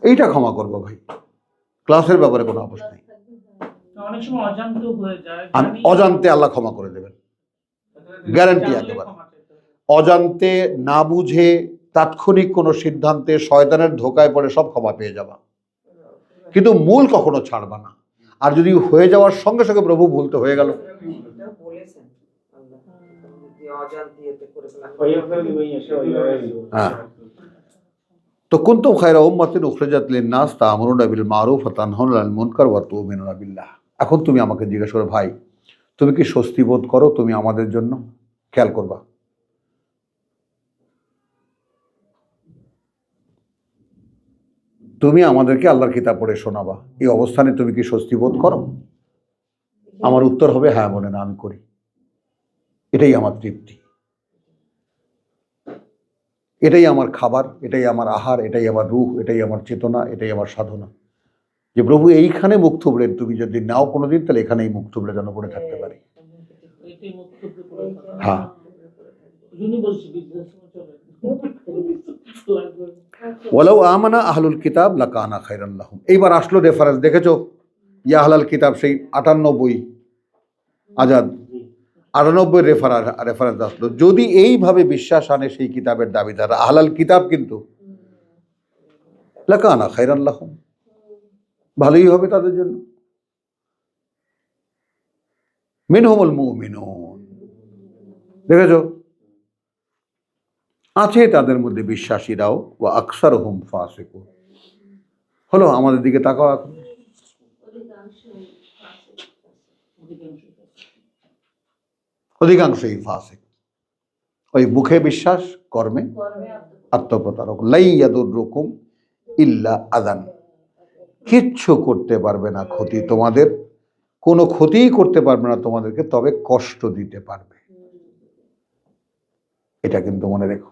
এইটা ক্ষমা করবো ভাই, ক্লাসের ব্যাপারে কোনো আপোষ নেই। অনেক সময় অজান্ত হয়ে যায়, আমি অজান্তে আল্লাহ ক্ষমা করে দেবেন, গ্যারান্টি একেবারে। অজান্তে না বুঝে তাৎক্ষণিক কোনো সিদ্ধান্তে শয়তানের ধোকায় পড়ে সব ক্ষমা পেয়ে যাবা, কিন্তু মূল কখনো ছাড়বা না। আর যদি হয়ে যাওয়ার সঙ্গে সঙ্গে প্রভু ভুলতে হয়ে গেল, এটা বলেছেন আল্লাহ। দিয়ে অজান্তে এতে করে ফেলা। হ্যাঁ। তো কুনতুম খায়রা উম্মাতিন উখরিজাত লিন-নাস তা'মুরুনা বিল মারুফ ওয়া তানহাউনা আনিল মুনকার ওয়া তু'মিনুনা বিল্লাহ। এখন তুমি আমাকে জিজ্ঞেস করো, ভাই তুমি কি স্বস্তি বোধ করো তুমি আমাদের জন্য? খেয়াল করবা, তুমি আমাদেরকে আল্লাহর কিতাব পড়ে শোনাবা, এই অবস্থানে তুমি কি স্বস্তি বোধ করো? আমার উত্তর হবে হ্যাঁ, বলে না আমি করি। এটাই আমার তৃপ্তি, এটাই আমার খাবার, এটাই আমার আহার, এটাই আমার রূহ, এটাই আমার চেতনা, এটাই আমার সাধনা। যে প্রভু এইখানে মুখ থুবড়ে তুমি যদি নাও কোনোদিন, তাহলে এখানেই মুখ থুবড়ে যেন পড়ে থাকতে পারি। এটাই মুখ্য করে থাকে। হ্যাঁ। ইউনিভার্সিটি বিজনেস চলে লাগবে। ওয়ালাউ আমানা আহলুল কিতাব লাকানা খায়রান লাহুম। এইবার আসলো রেফারেন্স, দেখেছো? ইয়া আহলাল কিতাব, সেই 98 আজাদ 98 রেফারেন্স আসলো। যদি এইভাবে বিশ্বাস আনে সেই কিতাবের দাবিদার আহলাল কিতাব, কিন্তু লাকানা খায়রান লাহুম, ভালোই হবে তাদের জন্য। মিনহুমুল মুমিনুন, দেখেছো? আছে তাদের মধ্যে বিশ্বাসীরাও। ওয়া আকসারুহুম ফাসিকুন। হলো, আমাদের দিকে তাকাও এখন। অধিকাংশই ফাসিক, ওই মুখে বিশ্বাস, কর্মে আত্মপ্রতারক। লাই ইয়াদুররুকুম ইল্লা আযান, কিচ্ছু করতে পারবে না ক্ষতি তোমাদের, কোনো ক্ষতিই করতে পারবে না তোমাদেরকে, তবে কষ্ট দিতে পারবে। এটা কিন্তু মনে রেখো।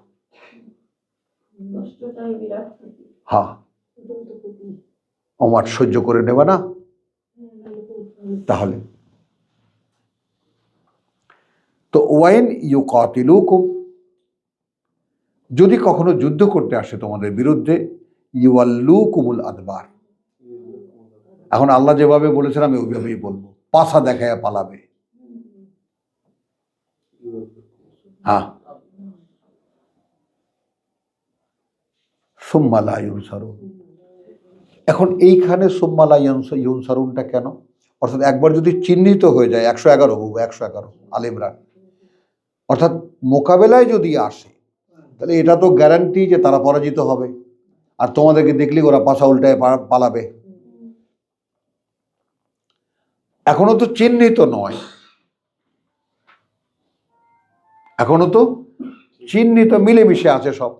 হ্যাঁ, অমার সহ্য করে নেবা না তাহলে। তো ওয়াইন ইউকাতিলুকুম, যদি কখনো যুদ্ধ করতে আসে তোমাদের বিরুদ্ধে, ইউয়াল্লুকুমুল আদবার। এখন আল্লাহ যেভাবে বলেছেন আমি ওইভাবেই বলবো, পাছা দেখায় পালাবে। হ্যাঁ, সুম্মা লা ইউনসারুন। এখন এইখানে সুম্মা লা ইউনসারুনটা কেন? অর্থাৎ একবার যদি চিহ্নিত হয়ে যায় 111 আলে ইমরান, অর্থাৎ মোকাবেলায় যদি আসে, তাহলে এটা তো গ্যারান্টি যে তারা পরাজিত হবে, আর তোমাদেরকে দেখলে ওরা পাছা উল্টায় পালাবে। এখনো তো চিহ্নিত নয়, এখনো তো চিহ্নিত, মিলেমিশে আছে সব।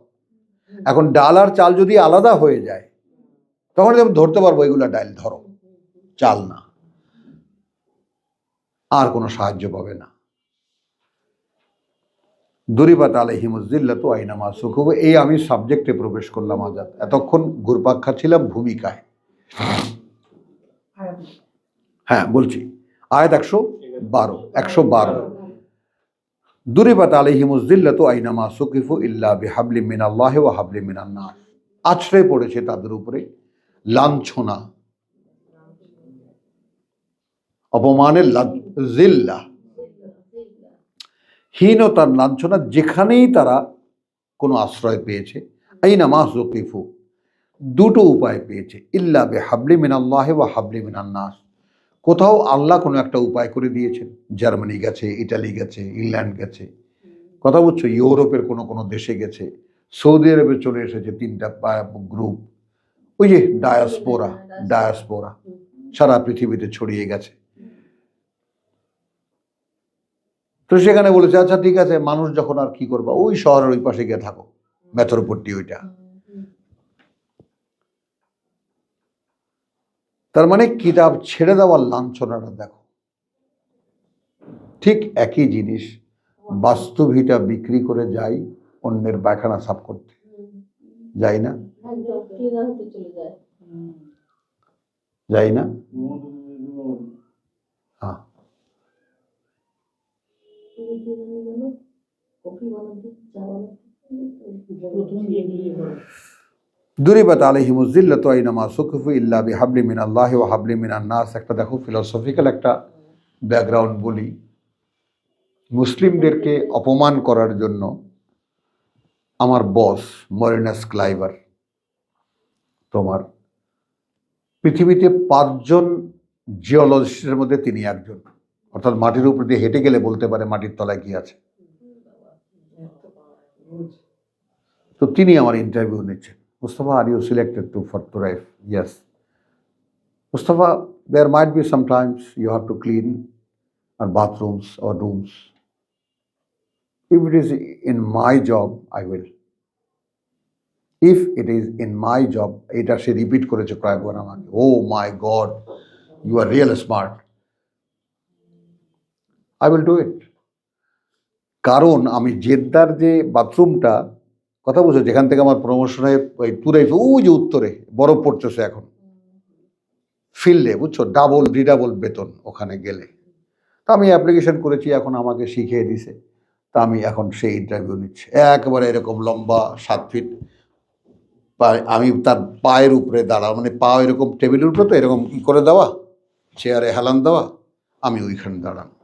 এখন ডাল আর চাল যদি আলাদা হয়ে যায়, তখন আমি ধরতে পারবো এগুলা ডাল, ধরো চাল না, আর কোনো সাহায্য পাবে না। দুরিবাত আলাইহিমুজ যিল্লাতু আইনামা সুকিফু। এই আমি সাবজেক্টে প্রবেশ করলাম আজাদ, এতক্ষণ ঘুরপাক খাচ্ছিলাম ভূমিকায়। হ্যাঁ বলছি, আয়াত 112। দুরিবাত আলাইহিমুজ যিল্লাতু আইনামা সুকিফু ইল্লা বিহাবলিম মিনাল্লাহি ওয়া হাবলিম মিনান নাস। আছড়ে পড়েছে তাদের উপরে লাঞ্ছনা, অপমানের জিল্লা, হীনতার লাঞ্ছনা, যেখানেই তারা কোনো আশ্রয় পেয়েছে। আইনামা সুকিফু, দুটো উপায় পেয়েছে, ইল্লা বিহাবলিম মিনাল্লাহি ওয়া হাবলিম মিনান নাস। কোথাও আল্লাহ কোনো একটা উপায় করে দিয়েছেন, জার্মানি গেছে, ইটালি গেছে, ইংল্যান্ড গেছে, কথা বলছো, ইউরোপের কোনো দেশে গেছে, সৌদি আরবে চলে এসেছে 3টা গ্রুপ, ওই যে ডায়াসপোরা সারা পৃথিবীতে ছড়িয়ে গেছে। তো সেখানে বলেছে আচ্ছা ঠিক আছে, মানুষ যখন আর কি করবা, ওই শহরের ওই পাশে গিয়ে থাকো, মেথরপট্টি ওইটা। তার মানে কিতাব ছেড়ে দেওয়ার লাঞ্ছনাটা দেখো। ঠিক একই জিনিস বাস্তবিটা বিক্রি করে যাই অন্যের পায়খানা সাফ করতে, যাই না? যাই না? হ্যাঁ। দুরিবাত আলাইহিমুজ যিল্লাতু আইনামা সুকিফু ইল্লা বিহাবলিম মিনাল্লাহি ওয়া হাবলিম মিনান নাস। একটা দেখো ফিলোসফিক্যাল একটা ব্যাকগ্রাউন্ড বলি। মুসলিমদেরকে অপমান করার জন্য আমার বস মরিনাস ক্লাইভার, তোমার পৃথিবীতে 5 জন জিওলজিস্টের মধ্যে তিনি একজন, অর্থাৎ মাটির উপর দিয়ে হেঁটে গেলে বলতে পারে মাটির তলায় কি আছে। তো তিনি আমার ইন্টারভিউ নিচ্ছেন, Mustafa are you selected to for Turaif? Yes. Mustafa, there might be sometimes you have to clean our bathrooms or rooms. If it is in my job, I will. If it is in my job, এটা সে repeat করেছে কয়েকবার আমাকে। Oh my God, you are real smart, I will do it. কারণ আমি জেদ্দার যে বাথরুমটা, কথা বুঝো, যেখান থেকে আমার প্রমোশন হয়ে ওই তুরাইফ, ওই যে উত্তরে বরফ পড়তেছে এখন ফিল্ডে, বুঝছো, ডাবল রিডাবল বেতন ওখানে গেলে। তা আমি অ্যাপ্লিকেশন করেছি, এখন আমাকে শিখিয়ে দিছে। তা আমি এখন সেই ইন্টারভিউ নিচ্ছি, একেবারে এরকম লম্বা 7 ফিট, আমি তার পায়ের উপরে দাঁড়া, মানে পা এরকম টেবিলের উপরে, তো এরকম ই করে দেওয়া, চেয়ারে হেলান দেওয়া, আমি ওইখানে দাঁড়ানো।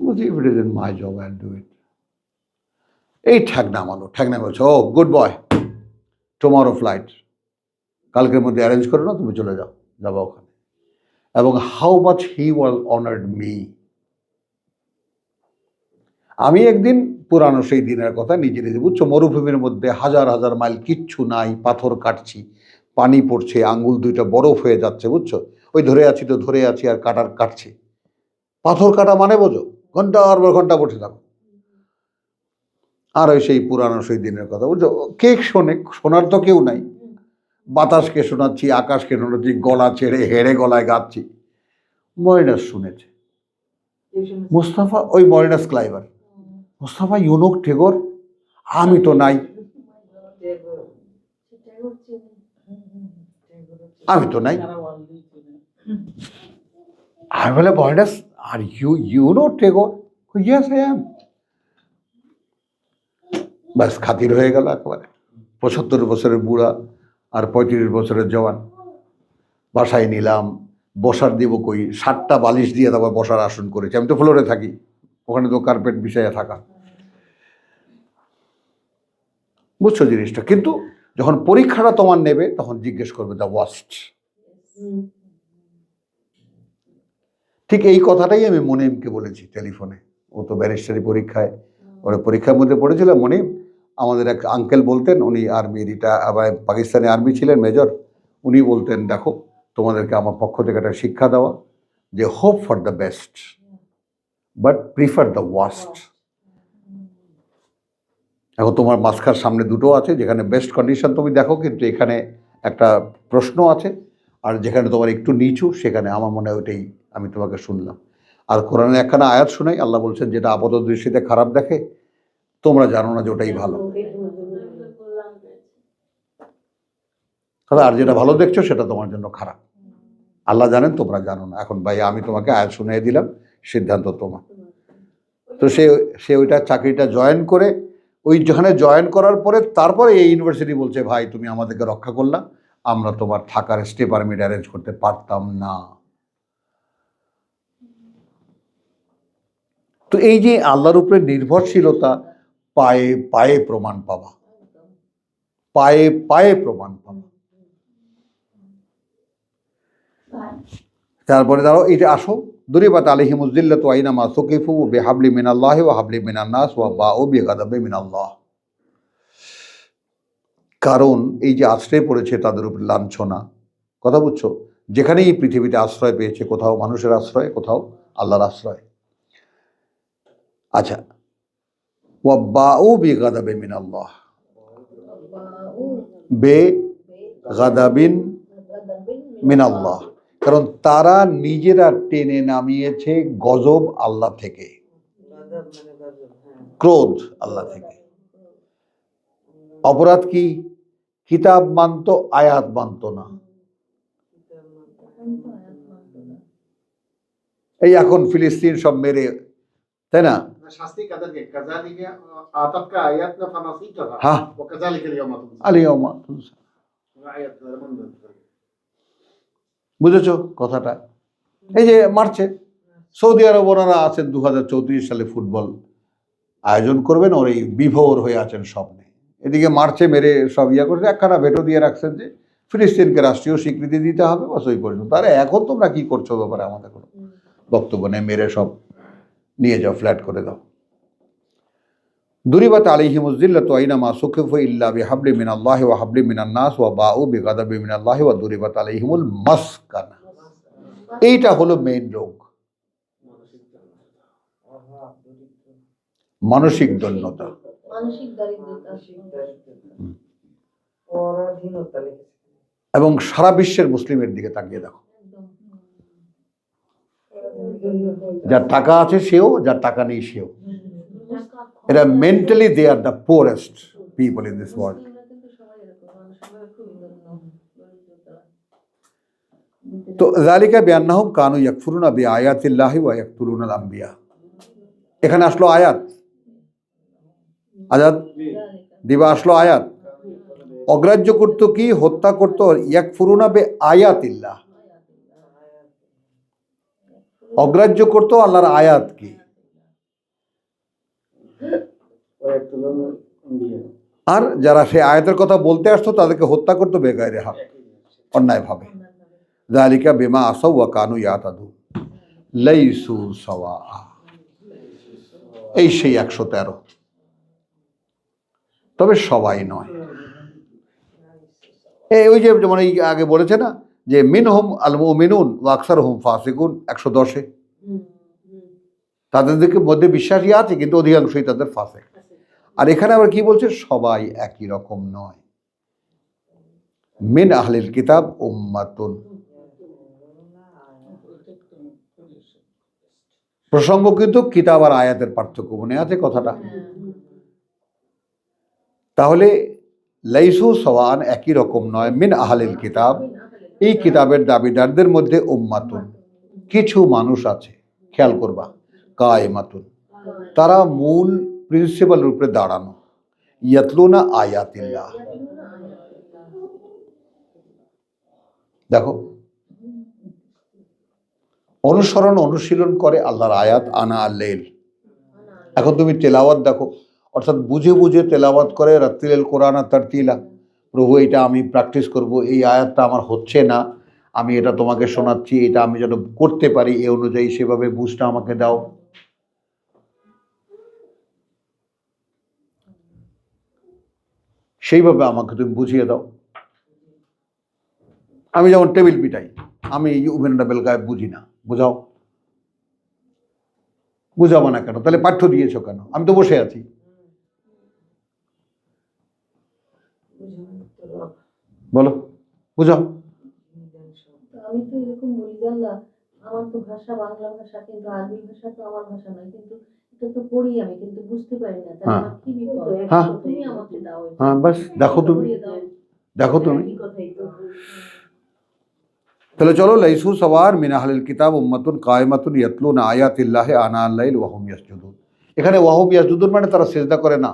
বলছি if it is in my job I do it. এই ঠ্যাকনা বলছে, ও গুড বয়, টুমরো ফ্লাইট, কালকের মধ্যে অ্যারেঞ্জ করে না, তুমি চলে যাবো ওখানে। এবং how much he was honoured me. আমি একদিন পুরানো সেই দিনের কথা নিজে নিজে, বুঝছো, মরুভূমির মধ্যে হাজার হাজার মাইল, কিচ্ছু নাই, পাথর কাটছি, পানি পড়ছে, আঙ্গুল দুইটা বরফ হয়ে যাচ্ছে, বুঝছো, ওই ধরে আছি আর কাটছি। পাথর কাটা মানে বোঝো, ঘন্টার পর ঘন্টা বসে থাকো। আর ওই সেই পুরানো সেই দিনের কথা, বুঝছো, কে শোনার তো কেউ নাই, বাতাসকে শোনাচ্ছি, আকাশকে শোনাচ্ছি, গলা ছেড়ে হেড়ে গলায় গাচ্ছি। মরিনাস শুনেছে, মুস্তাফা, ওই মরিনাস ক্লাইভার, মুস্তাফা ইউনুক টেগর, আমি তো নাই, আমি তো নাই। আমি বলে, মরিনাস, are you know Tagore? Yes I am. ব্যাস, খাতির হয়ে গেল একেবারে। 75 বছরের বুড়া আর 35 বছরের জওয়ান, বাসায় নিলাম, বসার দিব কই, 7টা বালিশ দিয়ে তারপর বসার আসন করেছি। আমি তো ফ্লোরে থাকি, ওখানে তো কার্পেট বিছাইয়া থাকা, বুঝছো জিনিসটা। কিন্তু যখন পরীক্ষাটা তোমার নেবে, তখন জিজ্ঞেস করবে দ্য ওয়াস্ট। ঠিক এই কথাটাই আমি মনিমকে বলেছি টেলিফোনে। ও তো ব্যারিস্টারি পরীক্ষায়, ওরা পরীক্ষার মধ্যে পড়েছিল। মনিম, আমাদের এক আঙ্কেল বলতেন, উনি আর্মি আবার পাকিস্তানি আর্মি ছিলেন, মেজর। উনি বলতেন, দেখো, তোমাদেরকে আমার পক্ষ থেকে একটা শিক্ষা দেওয়া, যে hope for the best but prefer the worst. এখন তোমার মাঝখার সামনে দুটো আছে, যেখানে বেস্ট কন্ডিশন তুমি দেখো, কিন্তু এখানে একটা প্রশ্ন আছে, আর যেখানে তোমার একটু নিচু, সেখানে আমার মনে হয় ওইটাই আমি তোমাকে শুনলাম। আর কোরআনে একখানা আয়াত শোনাই, আল্লাহ বলছেন, যেটা আপাত দৃষ্টিতে খারাপ দেখে, তোমরা জানো না যে ওটাই ভালো, আর যেটা ভালো দেখছো সেটা তোমার জন্য খারাপ। আল্লাহ জানেন, তোমরা জানো না। এখন ভাই, আমি তোমাকে আয়াত শুনিয়ে দিলাম, সিদ্ধান্ত তোমার। তো সে ওইটা চাকরিটা জয়েন করে, ওইখানে জয়েন করার পরে তারপরে এই ইউনিভার্সিটি বলছে, ভাই তুমি আমাদেরকে রক্ষা করলা, আমরা তোমার থাকার স্টে পারমিট অ্যারেঞ্জ করতে পারতাম না। তো এই যে আল্লাহর উপরে নির্ভরশীলতা, পায়ে পায়ে প্রমাণ পাবা, পায়ে পায়ে প্রমাণ পাবা। তারপরে দাঁড়াও, এইটা আসো, দুরিবাত আলাইহিমুয-যিল্লাতু আইনামা সুকিফু বিহাবলি মিনাল্লাহি ওয়া হাবলি মিনান নাস ওয়া বাউ বিগাদাবি মিনাল্লাহ। কারণ এই যে আশ্রয় পড়েছে তাদের উপর লাঞ্ছনা, কথা বুঝছো, যেখানেই পৃথিবীতে আশ্রয় পেয়েছে, কোথাও মানুষের আশ্রয়, কোথাও আল্লাহর আশ্রয়। আচ্ছা, ওয়া বাউ বিগাদাবি মিনাল্লাহ, বেগাদাবিন মিনাল্লাহ, কারণ তারা নিজেরা টেনে নামিয়েছে গজব আল্লাহ থেকে, ক্রোধ আল্লাহ থেকে। অপরাধ কি? কিতাব মানত, আয়াত মানত না। এই এখন ফিলিস্তিন সব মেরে, তাই না? শাস্তি কাদেরকে? কাযালিকা আতাতকা আয়াতনা ফানাসিতাহা হ্যাঁ, ওয়া কাযালিকা আল-ইয়াওমা তুনসা। আল-ইয়াওমা তুনসা। আয়াত মনে বুঝেছো কথাটা? এই যে মারছে, সৌদি আরব ওনারা আছেন 2034 সালে ফুটবল আয়োজন করবেন, ওর এই বিভোর হয়ে আছেন স্বপ্নে। এদিকে মারছে, মেরে সব ইয়া করছে, একখানা ভেটো দিয়ে রাখছেন যে ফিলিস্তিনকে রাষ্ট্রীয় স্বীকৃতি দিতে হবে, বাস ওই পর্যন্ত। আরে এখন তোমরা কি করছো ব্যাপারে আমাদের কোনো বক্তব্য নেই, মেরে সব নিয়ে যাও, ফ্ল্যাট করে দাও। দুরিবাত আলাইহিমুয-যিল্লাতু আইনামা সুকিফু ইল্লা বিহাবলিম মিনাল্লাহি ওয়া হাবলিম মিনান নাস ওয়া বাউ বিগাদাবিন মিনাল্লাহি ওয়া দুরিবাত আলাইহিমুল মাসকানা। এইটা হলো মেইন রোগ, মানসিক দৈন্যতা। মানসিক দারিদ্রতা। পরাধীনতা লেগেছে। এবং সারা বিশ্বের মুসলিমের দিকে তাকিয়ে দেখো, একদম। যার টাকা আছে সেও, যার টাকা নেই সেও। এরা mentally they are the poorest people in this world. মুসলিমরা কিন্তু সবাই এরকম, মানসিকভাবে খুবই দরিদ্রতা। তো যালিকা বিআন্নাহুম কানু ইয়াকফুরুনা বিআয়াতিল্লাহি ওয়া ইয়াকতুলুনাল আম্বিয়া। এখানে আসলো আয়াত, আজাদ দিবা আসলো আয়াত। অগ্রাহ্য করতো কি? হত্যা করতো। ইয়াকফুরুনা বিআয়াতিল্লাহ, অগ্রাহ্য করতো আল্লাহর আয়াত কি। আর যারা সে আয়াতের কথা বলতে আসতো তাদেরকে হত্যা করতো বেগায়রে হক, অন্যায়ভাবে। যালিকা বিমা আসাউ ওয়া কানু ইয়াতাদুন লাইসু সাওয়া। এই সেই 113। তবে সবাই নয়। ওই যে যেমন এই আগে বলেছে না যে মিনহুম আল মুমিনুন ওয়া আকসারুহুম ফাসিকুন, 110-এ। তাদের মধ্যে বিশ্বাসী আছে কিন্তু অধিকাংশই তাদের ফাসিক। আর এখানে আবার কি বলছে? সবাই একই রকম নয়। মিন আহলিল কিতাব উম্মাতুন। প্রসঙ্গ কিন্তু কিতাব আর আয়াতের পার্থক্য মনে আছে কথাটা? তাহলে লাইসু সাওয়ান, একই রকম নয়। মিন আহলিল কিতাব, এই কিতাবের দাবিদারদের মধ্যে উম্মাতুন, কিছু মানুষ আছে, খেয়াল করবা, কায়েমাতুন, তারা মূল প্রিন্সিপালের উপরে দাঁড়ানো। ইয়াতলুনা আয়াতিল্লাহ, দেখো অনুসরণ অনুশীলন করে আল্লাহর আয়াত। আনা আল-লাইল, এখন তুমি তেলাওয়াত দেখো, অর্থাৎ বুঝে বুঝে তেলাওয়াত করে। রাত্তিল কোরআন তারতিলা, প্রভু এটা আমি প্র্যাকটিস করব, এই আয়াতটা আমার হচ্ছে না, আমি এটা তোমাকে শোনাচ্ছি, এটা আমি যেন করতে পারি, এ অনুযায়ী সেভাবে বুঝটা আমাকে দাও। সেইভাবে আমাকে তুমি বুঝিয়ে দাও। আমি যেমন টেবিল পিটাই, আমি ইউভেন্ডা বেলগায় বুঝি না, বুঝাও। বুঝাবো না কেন? তাহলে পাঠ্য দিয়েছো কেন? আমি তো বসে আছি। বলো, বুঝাও। আমি তো এরকম বলি যে আল্লাহ, আমার তো ভাষা বাংলা ভাষা, কিন্তু আরবি ভাষা তো আমার ভাষা নয়, কিন্তু এটা তো পড়ি আমি, কিন্তু বুঝতে পারি না। তাহলে আমার কি বিপদ? হ্যাঁ। তুমি আমাকে দাও এটা। হ্যাঁ, বাস দেখো তুমি, দেখো তুমি। তাহলে চলো, লাইসু সাওয়ার মিন আহলিল কিতাব উম্মাতুন কায়েমাতুন ইয়াতলুনা আয়াতিল্লাহি আনা আল-লাইল ওয়া হুম ইয়াসজুদুন। এখানে ওয়া হুম ইয়াসজুদুন মানে তারা সিজদা করে না,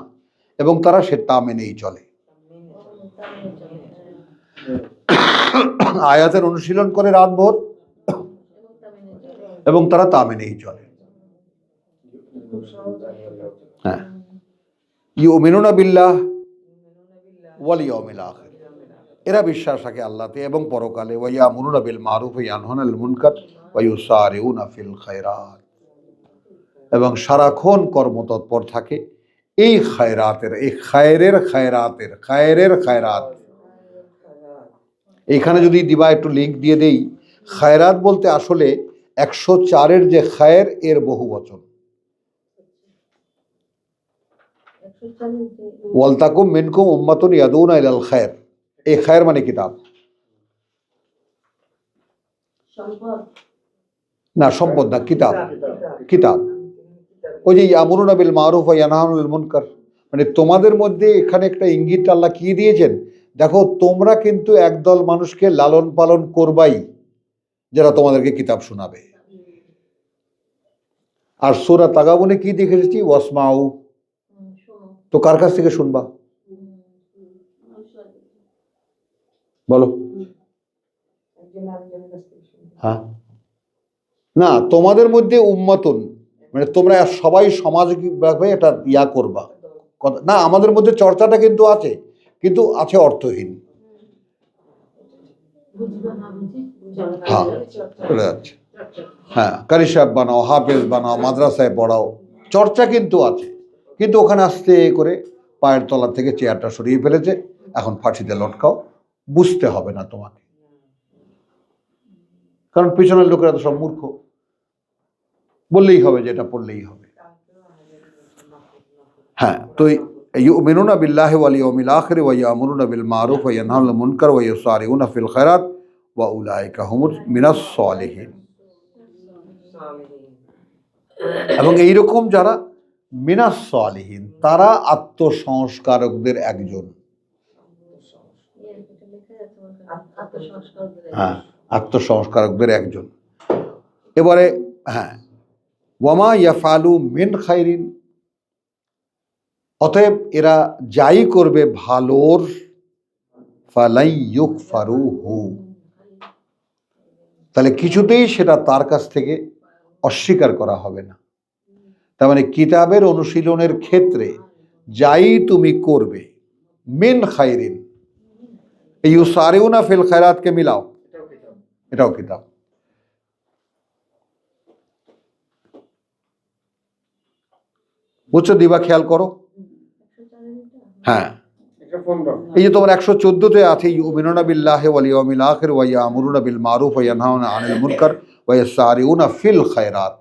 এবং তারা সে তা মেনেই চলে। আয়াতের অনুশীলন করে রাতভর, এবং তারা তা মেনেই চলে। হ্যাঁ, ইউমিনুনা বিল্লাহ ওয়াল ইয়াউমিল আখির, এরা বিশ্বাস রাখে আল্লাহতে এবং পরকালে। ওয়া ইয়ামুরুনা বিল মারুফ ওয়া ইয়ানহাউনা আনিল মুনকার ওয়া ইউসারিউনা ফিল খায়রাত, এবং সারাক্ষণ কর্মতৎপর থাকে এই খায়রাতের, এই খায়রের খায়রাতের, খায়রের খায়রাত। এখানে যদি দিবা একটু লিঙ্ক দিয়ে দেই, খায়রাত বলতে আসলে 104-এর যে খায়ের, এর বহু বচন। ওয়ালতাকুম মিনকুম উম্মাতুন ইয়াদুনা ইলাল খায়র, এই খায়ের মানে কিতাব না, সম্পদ না, কিতাব। কিতাব ওই যে ইয়ামুরুনা বিল মারুফ ওয়া ইয়ানহাউনা আনিল মুনকার, মানে তোমাদের মধ্যে এখানে একটা ইঙ্গিত আল্লাহ কি দিয়েছেন, দেখো তোমরা কিন্তু একদল মানুষকে লালন পালন করবাই, যারা তোমাদেরকে কিতাব শোনাবে। আর সূরা তাগাবুনে কি দেখেছি? ওয়াসমাউ, তো কার কাছ থেকে শুনবা? বলো। হ্যাঁ, না, তোমাদের মধ্যে উম্মাতুন মানে তোমরা সবাই সামাজিকভাবে এটা ইয়া করবা না। আমাদের মধ্যে চর্চাটা কিন্তু আছে, কিন্তু আছে অর্থহীন। হ্যাঁ, চলে যাচ্ছে। হ্যাঁ, কারি সাহেব বানাও, হাফেজ বানাও, মাদ্রাসায় পড়াও, চর্চা কিন্তু আছে, কিন্তু ওখানে আস্তে করে পায়ের তলা থেকে চেয়ারটা সরিয়ে ফেলেছে, এখন ফাঁসিতে লটকাও, বুঝতে হবে না তোমাকে, কারণ পিছনের লোকেরা তো সব মূর্খ, বললেই হবে যে এটা পড়লেই হবে। হ্যাঁ, তো ইউমিনুনা বিল্লাহি ওয়াল ইয়াউমিল আখির ওয়া ইয়ামুরুনা বিল মারুফ ওয়া ইয়ানহাউনা আনিল মুনকার ওয়া ইউসারিউনা ফিল খায়রাত ওয়া উলাইকা হুমুল মিনাস সালিহিন। এবং এইরকম যারা মিনাস সালিহিন, তারা আত্মসংস্কারকদের একজন। এটা লেখা আছে আমার কাছে, আত্মসংস্কার করে। হ্যাঁ, আত্মসংস্কারকদের একজন। এবারে হ্যাঁ, ওয়ামা ইয়াফালু মিন খাইরিন, অতএব এরা যাই করবে ভালোর, ফালাই ইউকফারুহু, তাহলে কিছুতেই সেটা তার কাছ থেকে অস্বীকার করা হবে না। তার মানে কিতাবের অনুশীলনের ক্ষেত্রে যাই তুমি করবে, মিন খাইরিন, ইউসারিউনা ফিল খায়রাতকে মিলাও, এটাও কিতাব। এটাও কিতাব। বুঝছো দিবা, খেয়াল করো। 104 এটা? হ্যাঁ, এটা 15। এই যে তোমার 114তে আছে ইউমিনুনা বিল্লাহি ওয়াল ইয়াউমিল আখির ওয়া ইয়ামুরুনা বিল মারুফ ওয়া ইয়ানহাউনা আনিল মুনকার ওয়া ইয়াসারিউনা ফিল খায়রাত।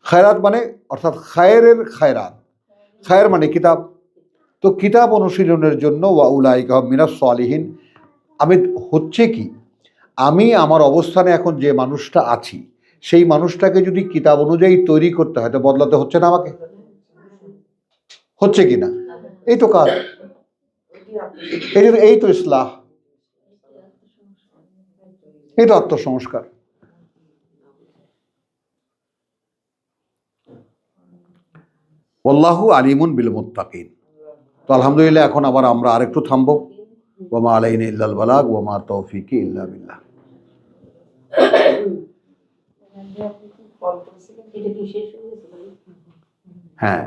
খায়রাত মানে অর্থাৎ খায়রের খায়রাত, খায়ের মানে কিতাব। তো কিতাব অনুশীলনের জন্য ওয়া উলাইকা হুম মিনাস সালিহিন, আমি হচ্ছে কি, আমি আমার অবস্থানে এখন যে মানুষটা আছি, সেই মানুষটাকে যদি কিতাব অনুযায়ী তৈরি করতে হয়, তো বদলাতে হচ্ছে না আমাকে? হচ্ছে কি না? এই তো কাজ, এই তো ইসলাহ, এই তো আত্মসংস্কার। আল্লাহু আলিমুন বিল মুত্তাকিন। তো আলহামদুলিল্লাহ, এখন আবার আমরা আরেকটু থামবো। ওয়া মা আলাইনা ইল্লাল বালাগ ওয়া মা তাওফীকি ইল্লা বিল্লাহ। কল করেছিলেন এটা কি শেষ হয়ে গেছে? হ্যাঁ।